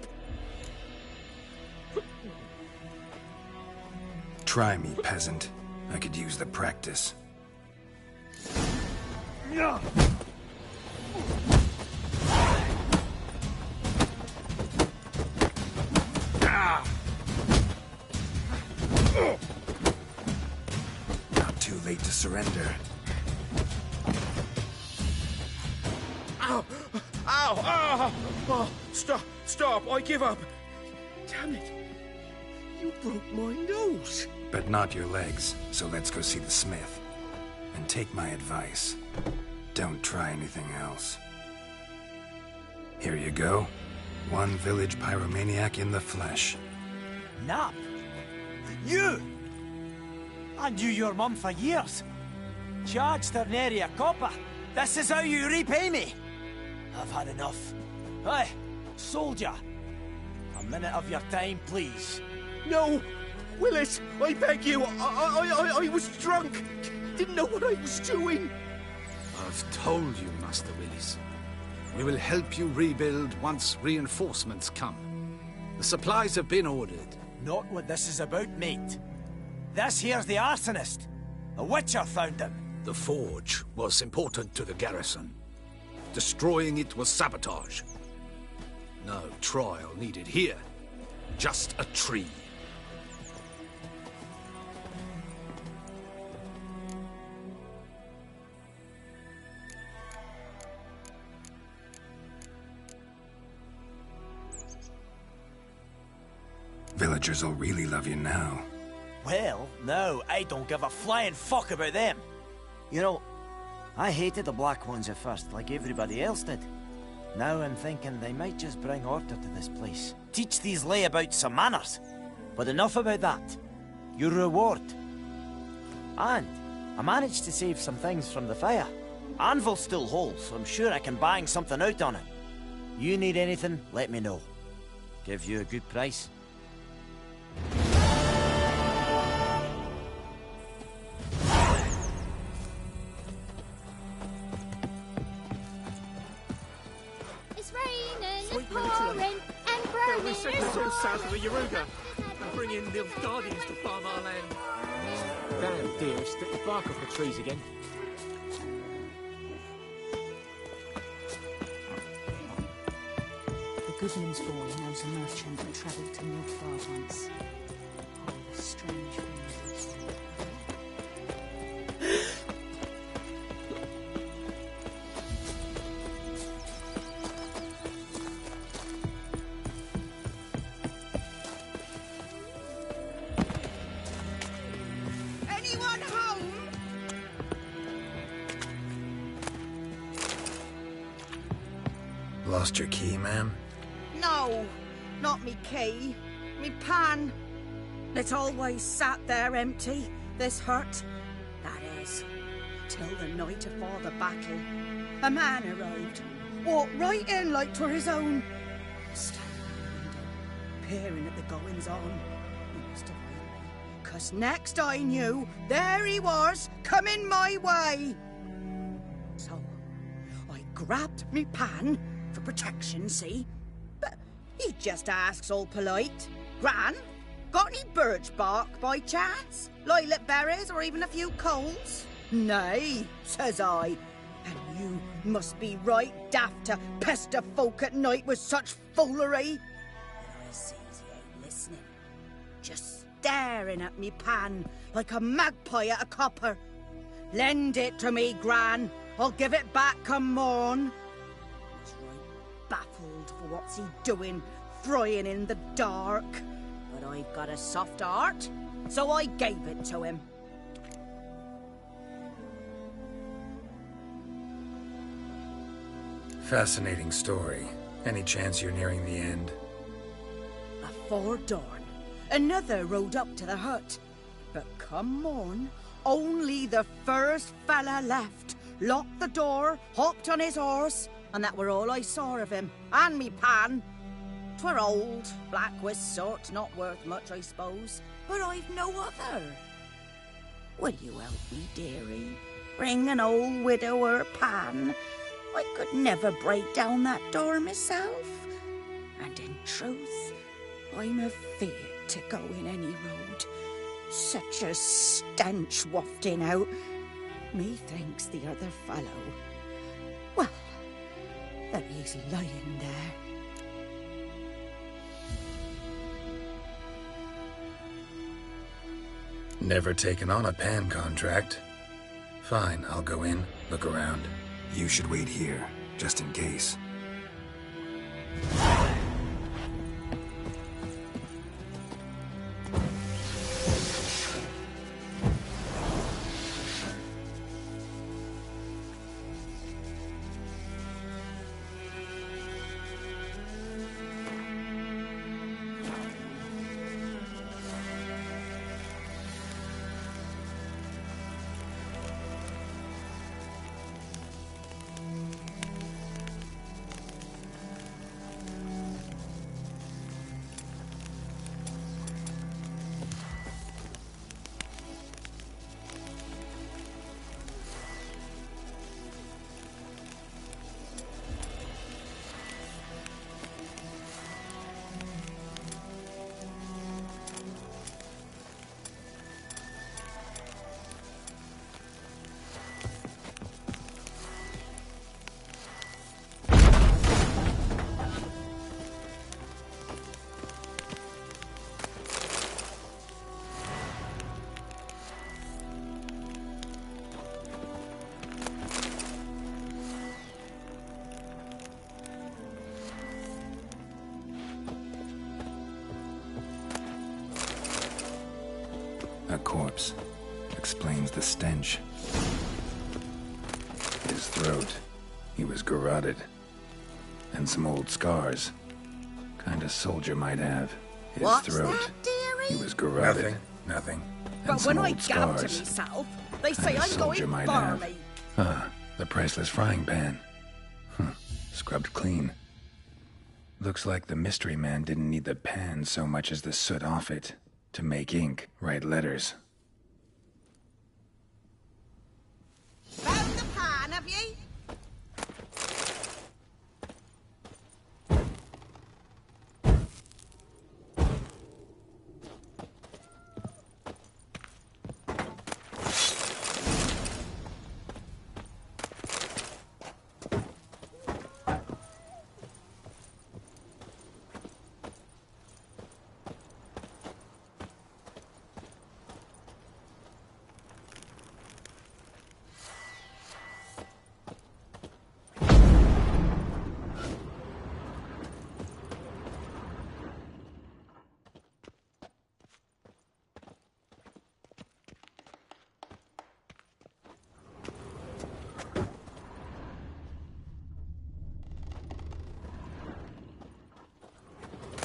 Try me, peasant. I could use the practice. Not too late to surrender. Ow! Ow! Ow! Oh, stop! Stop! I give up! Damn it! You broke my nose. But not your legs, so let's go see the smith. And take my advice. Don't try anything else. Here you go. One village pyromaniac in the flesh. Nap? You! I knew your mum for years. Charged her nary a copper. This is how you repay me. I've had enough. Hey, soldier. A minute of your time, please. No! Willis, I beg you. I was drunk. Didn't know what I was doing. I've told you, Master Willis. We will help you rebuild once reinforcements come. The supplies have been ordered. Not what this is about, mate. This here's the arsonist. A witcher found him. The forge was important to the garrison. Destroying it was sabotage. No trial needed here. Just a tree. Villagers will really love you now. Well, no, I don't give a flying fuck about them. You know, I hated the Black Ones at first, like everybody else did. Now I'm thinking they might just bring order to this place. Teach these layabouts some manners. But enough about that. Your reward. And I managed to save some things from the fire. Anvil still holds, so I'm sure I can bang something out on it. You need anything, let me know. Give you a good price. It's raining, it's pouring, and growing. We're second to south of the Yaruga and bring in the Guardians to farm our land. Damn deer, strip the bark off the trees again. The Goodman's boy knows a merchant that travelled to Nilfgaard once. Oh, the strange things. Anyone home? Lost your key, ma'am? No, not me key. Me pan. It's always sat there empty, this hut. That is, till the night afore the battle. A man arrived, walked right in like 'twere his own. Standing at the window, peering at the goings-on. He must have heard me, 'cause next I knew, there he was, coming my way. So, I grabbed me pan, for protection, see? But he just asks all polite, Gran, got any birch bark by chance? Lilac berries or even a few coals? Nay, says I. And you must be right daft to pester folk at night with such foolery. And I sees he ain't listening, just staring at me pan like a magpie at a copper. Lend it to me, Gran. I'll give it back come morn. He's right baffled for what's he doing, frying in the dark. But I've got a soft heart, so I gave it to him. Fascinating story. Any chance you're nearing the end? Afore dawn, another rode up to the hut. But come morn, only the first fella left. Locked the door, hopped on his horse, and that were all I saw of him. And me pan. 'Twere old, black-wist sort, not worth much, I suppose. But I've no other. Will you help me, dearie? Bring an old widower pan. I could never break down that door myself. And in truth, I'm afeard to go in any road. Such a stench wafting out. Methinks the other fellow. Well, there he's lying there. Never taken on a pan contract. Fine, I'll go in, look around. You should wait here, just in case. corpse. Explains the stench. His throat. He was garroted. And some old scars. Kind of soldier might have. His What's throat. that, dearie? He was garroted. Nothing. And But some when I old gab to scars. myself, they say Kinda I'm soldier going might have. barmy. The priceless frying pan. Scrubbed clean. Looks like the mystery man didn't need the pan so much as the soot off it to make ink, write letters. Found the pan, have ye?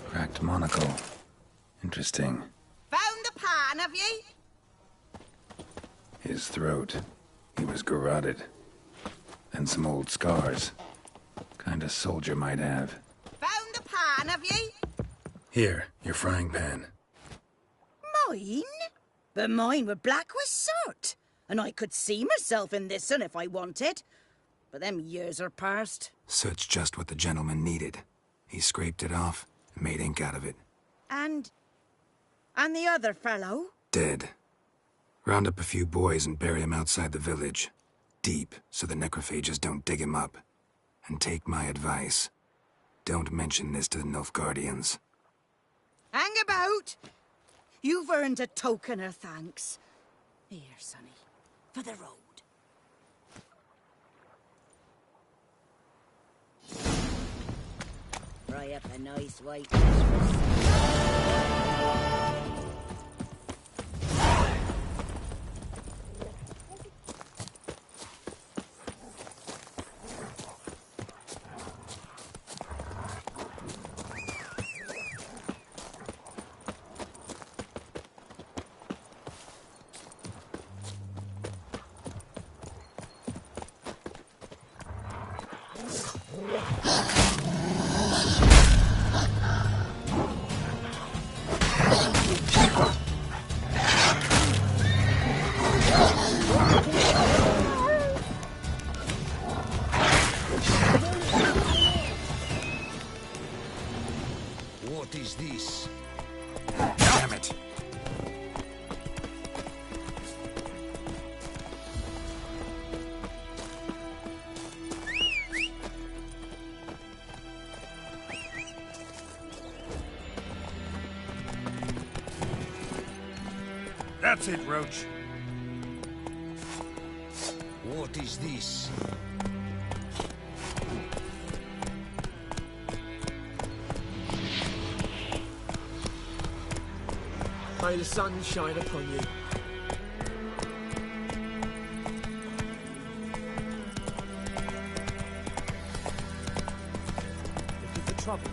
Cracked monocle. Interesting. Found the pan, have ye? His throat. He was garroted. And some old scars. Kinda soldier might have. Found the pan, have ye? Here, your frying pan. Mine? But mine were black with soot. And I could see myself in this one if I wanted. But them years are past. Soot's just what the gentleman needed. He scraped it off and made ink out of it. And the other fellow? Dead. Round up a few boys and bury him outside the village. Deep, so the necrophages don't dig him up. And take my advice. Don't mention this to the Nilfgaardians. Hang about. You've earned a token of thanks. Here, sonny, for the road. Fry up a nice white What is this? Damn it! That's it, Roach. What is this? May the sun shine upon you. Looking for trouble?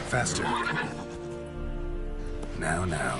Faster. Now.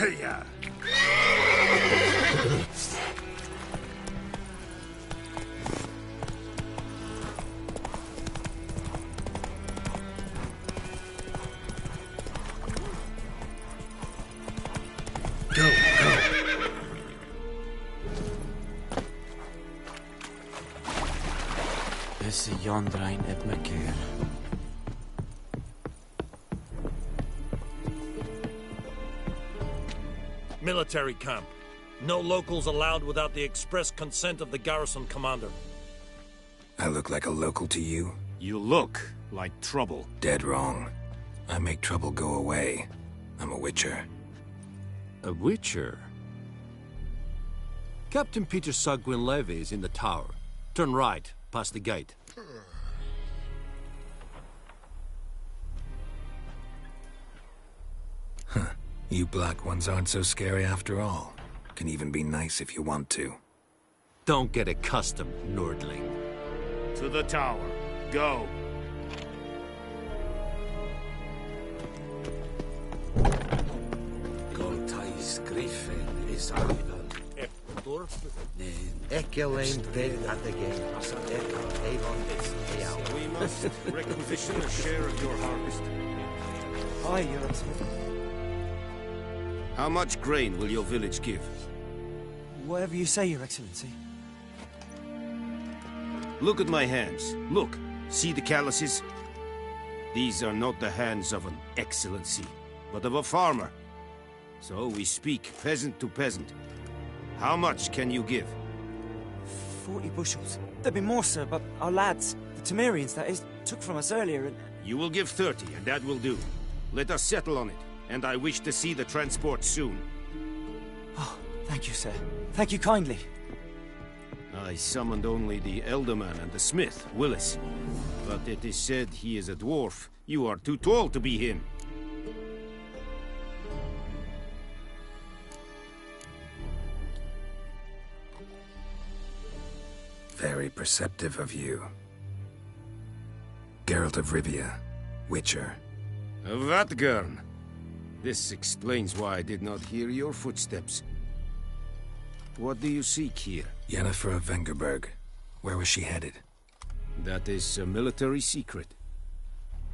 Hey-ya! Go, go. Is the Yondrain at McCare? Military camp. No locals allowed without the express consent of the garrison commander. I look like a local to you? You look like trouble. Dead wrong. I make trouble go away. I'm a witcher. A witcher? Captain Peter Sagwin Levy is in the tower. Turn right, past the gate. Huh. You black ones aren't so scary after all. Can even be nice if you want to. Don't get accustomed, Nordling. To the tower. Go. Goltais Griffin is idle. Ekelein dead at the game. We must requisition a share of your harvest. Aye, Your Excellency. How much grain will your village give? Whatever you say, Your Excellency. Look at my hands. Look. See the calluses? These are not the hands of an excellency, but of a farmer. So we speak peasant to peasant. How much can you give? 40 bushels. There'd be more, sir, but our lads, the Temerians, that is, took from us earlier and... You will give 30, and that will do. Let us settle on it, and I wish to see the transport soon. Oh, thank you, sir. Thank you kindly. I summoned only the Elderman and the smith, Willis. But it is said he is a dwarf. You are too tall to be him. Very perceptive of you. Geralt of Rivia, Witcher. Vatgern. This explains why I did not hear your footsteps. What do you seek here? Yennefer of Vengerberg. Where was she headed? That is a military secret.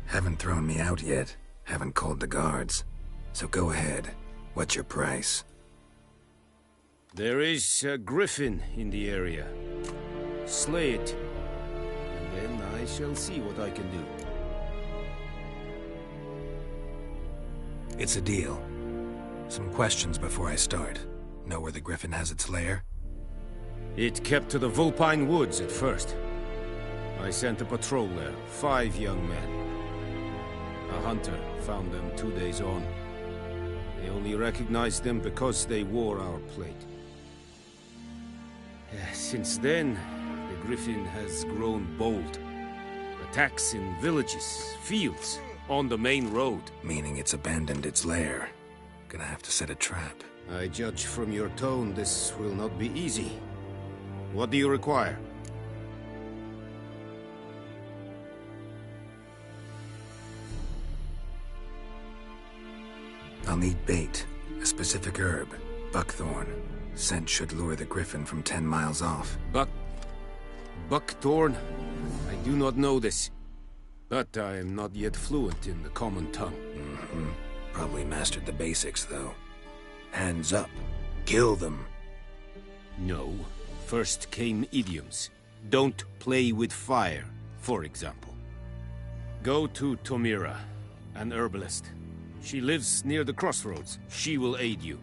Haven't thrown me out yet. Haven't called the guards. So go ahead. What's your price? There is a griffin in the area. Slay it, and then I shall see what I can do. It's a deal. Some questions before I start. Know where the griffin has its lair? It kept to the Vulpine Woods at first. I sent a patrol there, 5 young men. A hunter found them 2 days on. They only recognized them because they wore our plate. Since then, the griffin has grown bold. Attacks in villages, fields, on the main road. Meaning it's abandoned its lair. Gonna have to set a trap. I judge from your tone this will not be easy. What do you require? I'll need bait, a specific herb, buckthorn. Scent should lure the griffin from 10 miles off. Buckthorn? I do not know this. But I am not yet fluent in the common tongue. Mm-hmm. Probably mastered the basics, though. Hands up. Kill them. No. First came idioms. Don't play with fire, for example. Go to Tomira, an herbalist. She lives near the crossroads. She will aid you.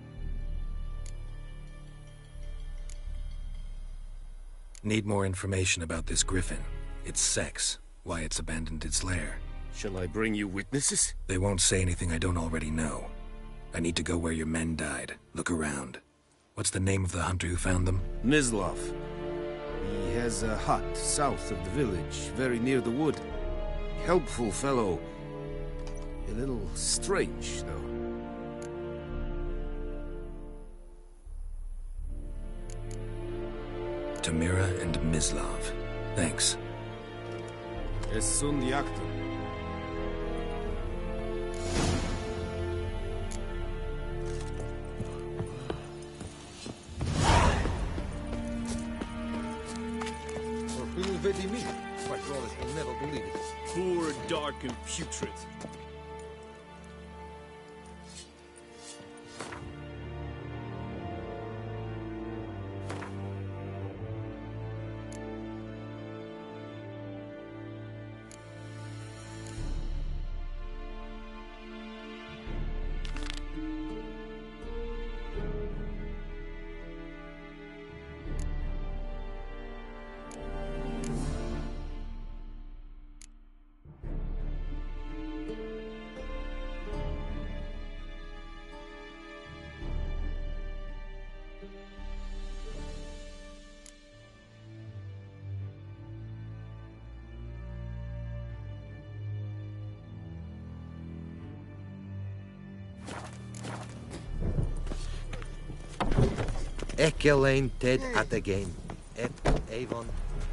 Need more information about this griffin. Its sex, why it's abandoned its lair. Shall I bring you witnesses? They won't say anything I don't already know. I need to go where your men died. Look around. What's the name of the hunter who found them? Mislav. He has a hut south of the village, very near the wood. Helpful fellow. A little strange, though. Tomira and Mislav. Thanks. Es sunt jactum. fellas will never believe it. Poor, dark, and putrid. Ecelain ted at again. Et Avon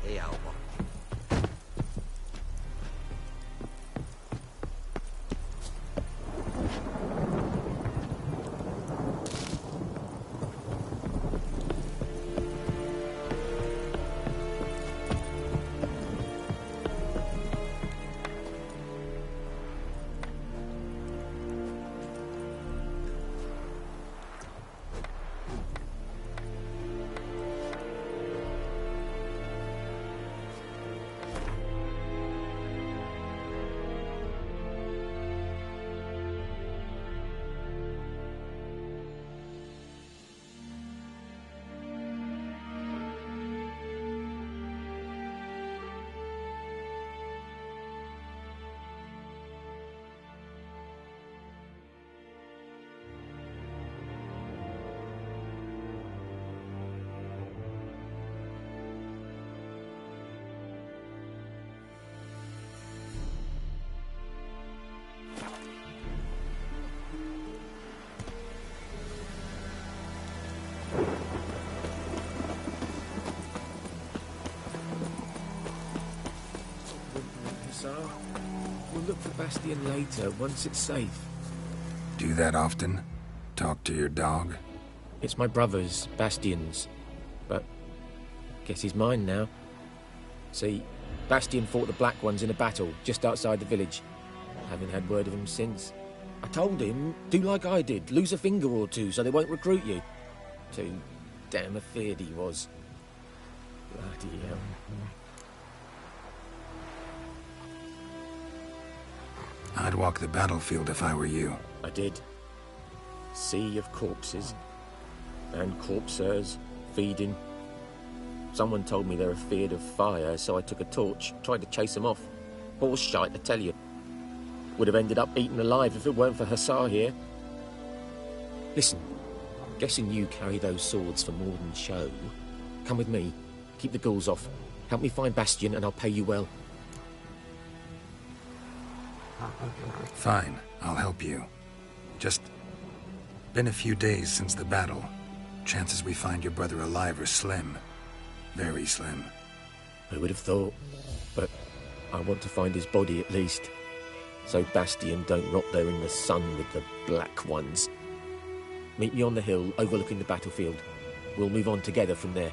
e Alba. We'll look for Bastion later, once it's safe. Do that often? Talk to your dog? It's my brother's, Bastion's. But guess he's mine now. See, Bastion fought the Black Ones in a battle just outside the village. Haven't had word of him since. I told him, do like I did, lose a finger or two so they won't recruit you. Too damn afeard he was. Bloody hell. I'd walk the battlefield if I were you. I did. Sea of corpses. And corpsers, feeding. Someone told me they're afeard of fire, so I took a torch, tried to chase them off. Horse shite, I tell you. Would have ended up eaten alive if it weren't for Hussar here. Listen, guessing you carry those swords for more than show. Come with me, keep the ghouls off. Help me find Bastion and I'll pay you well. Fine, I'll help you. Just been a few days since the battle. Chances we find your brother alive are slim. Very slim. I would have thought, but I want to find his body at least. So Bastion don't rot there in the sun with the Black Ones. Meet me on the hill overlooking the battlefield. We'll move on together from there.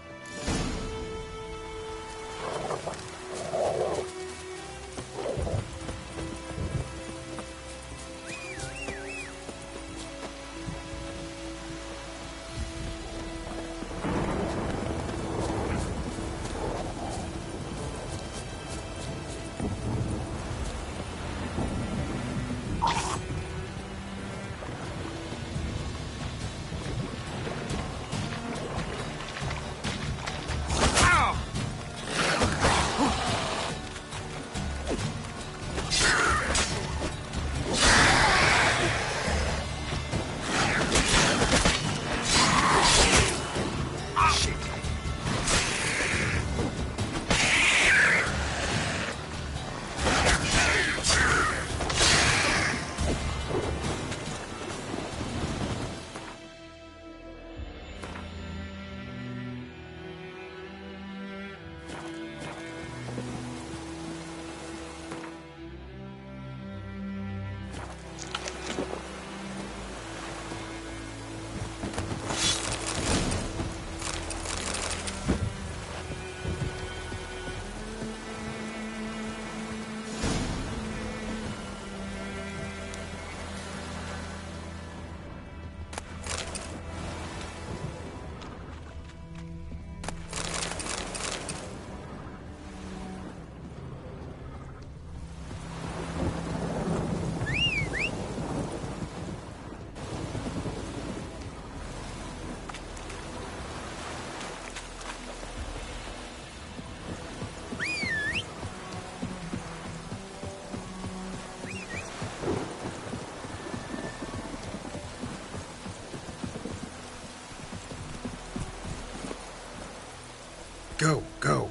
Go, go.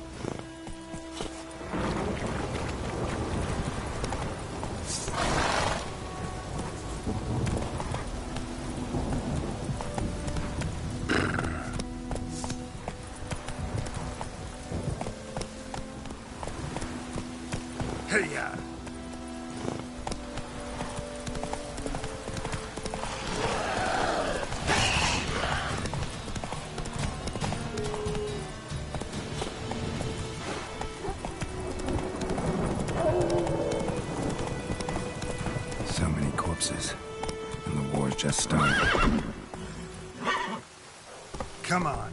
Hey-ya! So many corpses, and the war's just started. Come on.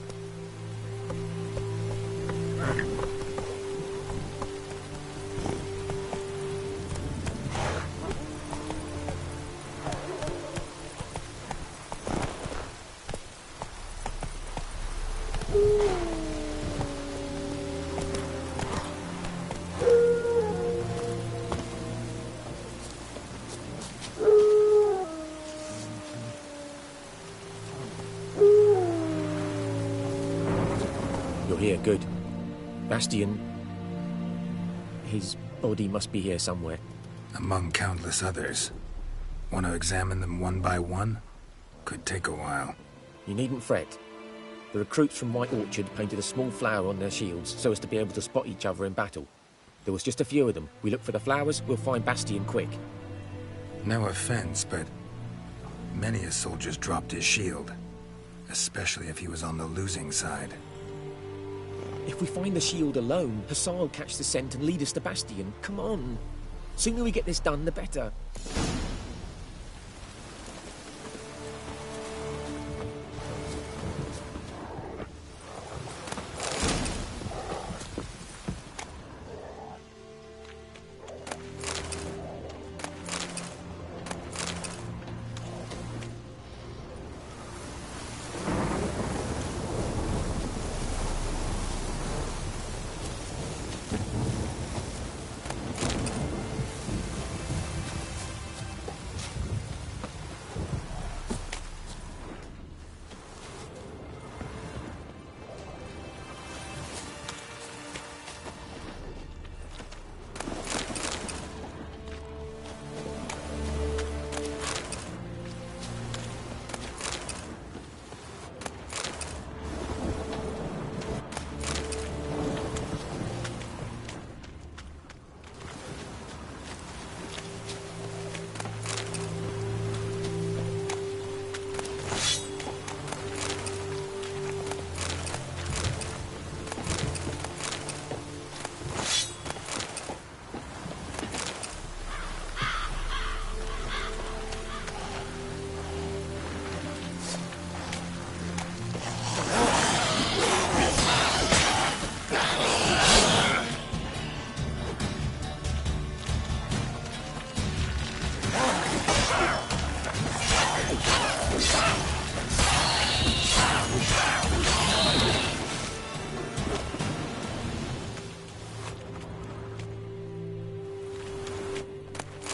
You're here, good. Bastian... his body must be here somewhere. Among countless others. Want to examine them one by one? Could take a while. You needn't fret. The recruits from White Orchard painted a small flower on their shields so as to be able to spot each other in battle. There was just a few of them. We look for the flowers, we'll find Bastian quick. No offense, but many a soldier's dropped his shield. Especially if he was on the losing side. If we find the shield alone, Hassan will catch the scent and lead us to Bastian. Come on. Sooner we get this done, the better.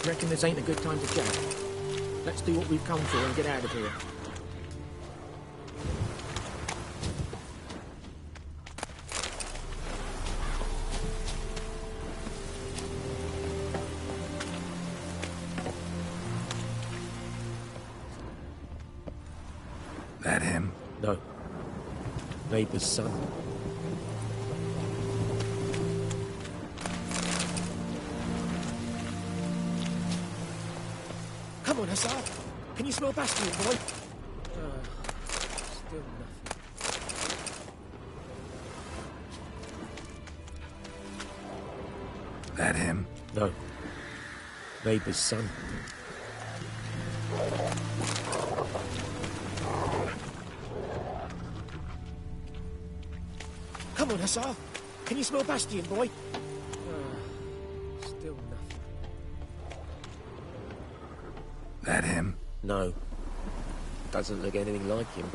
Reckon this ain't a good time to chat. Let's do what we've come for and get out of here. That him? No. Neighbor's son. Come on, Hassan. Can you smell Bastian, boy? Still nothing. That him? No. Neighbor's son. Come on, Hassan. Can you smell Bastian, boy? Still nothing. That him? No. Doesn't look anything like him.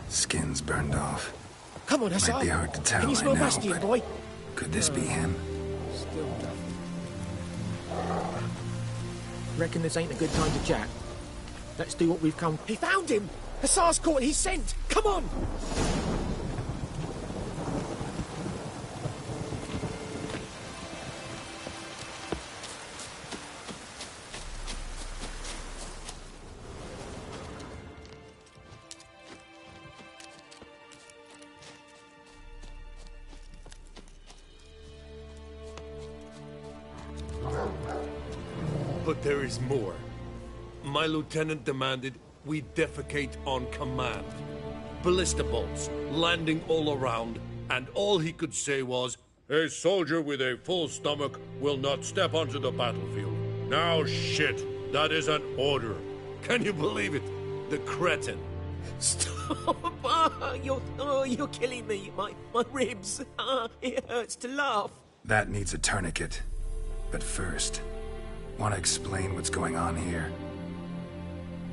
Skin's burned off. Come on, Hassan. Might be hard to tell, Can you smell I know, Bastian, but boy? could this be him? Still nothing. Reckon this ain't a good time to chat? Let's do what we've come. He found him! Hussar's court, he's sent! Come on! But there is more. My lieutenant demanded we defecate on command. Ballista bolts landing all around, and all he could say was, "A soldier with a full stomach will not step onto the battlefield." Now shit, that is an order. Can you believe it? The cretin. Stop! You're killing me. My ribs. It hurts to laugh. That needs a tourniquet. But first, want to explain what's going on here?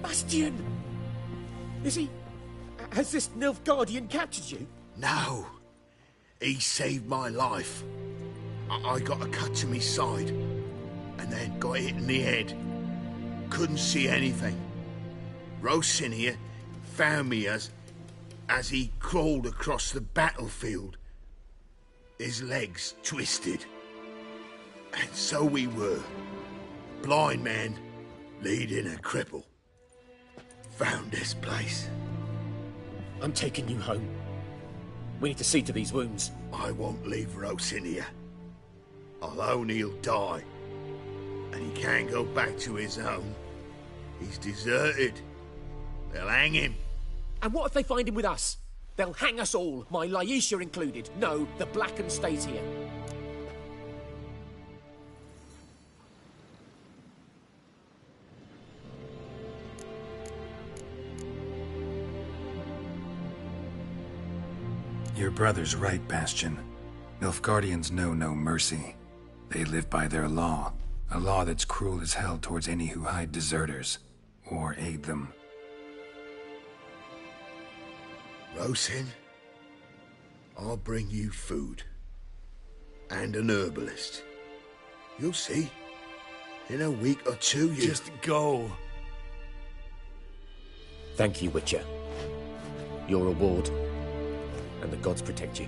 Bastian! Is he... Has this Nilfgaardian captured you? No. He saved my life. I got a cut to my side, and then got hit in the head. Couldn't see anything. Rosinia found me as he crawled across the battlefield. His legs twisted. And so we were. Blind man leading a cripple. Found this place. I'm taking you home. We need to see to these wounds. I won't leave Rosinia. Alone he'll die. And he can't go back to his home. He's deserted. They'll hang him. And what if they find him with us? They'll hang us all, my Laisha included. No, the Blacken stays here. Your brother's right, Bastion. Nilfgaardians know no mercy. They live by their law. A law that's cruel as hell towards any who hide deserters, or aid them. Rosin, I'll bring you food. And an herbalist. You'll see. In a week or two, you... Just go. Thank you, Witcher. Your reward, and the gods protect you.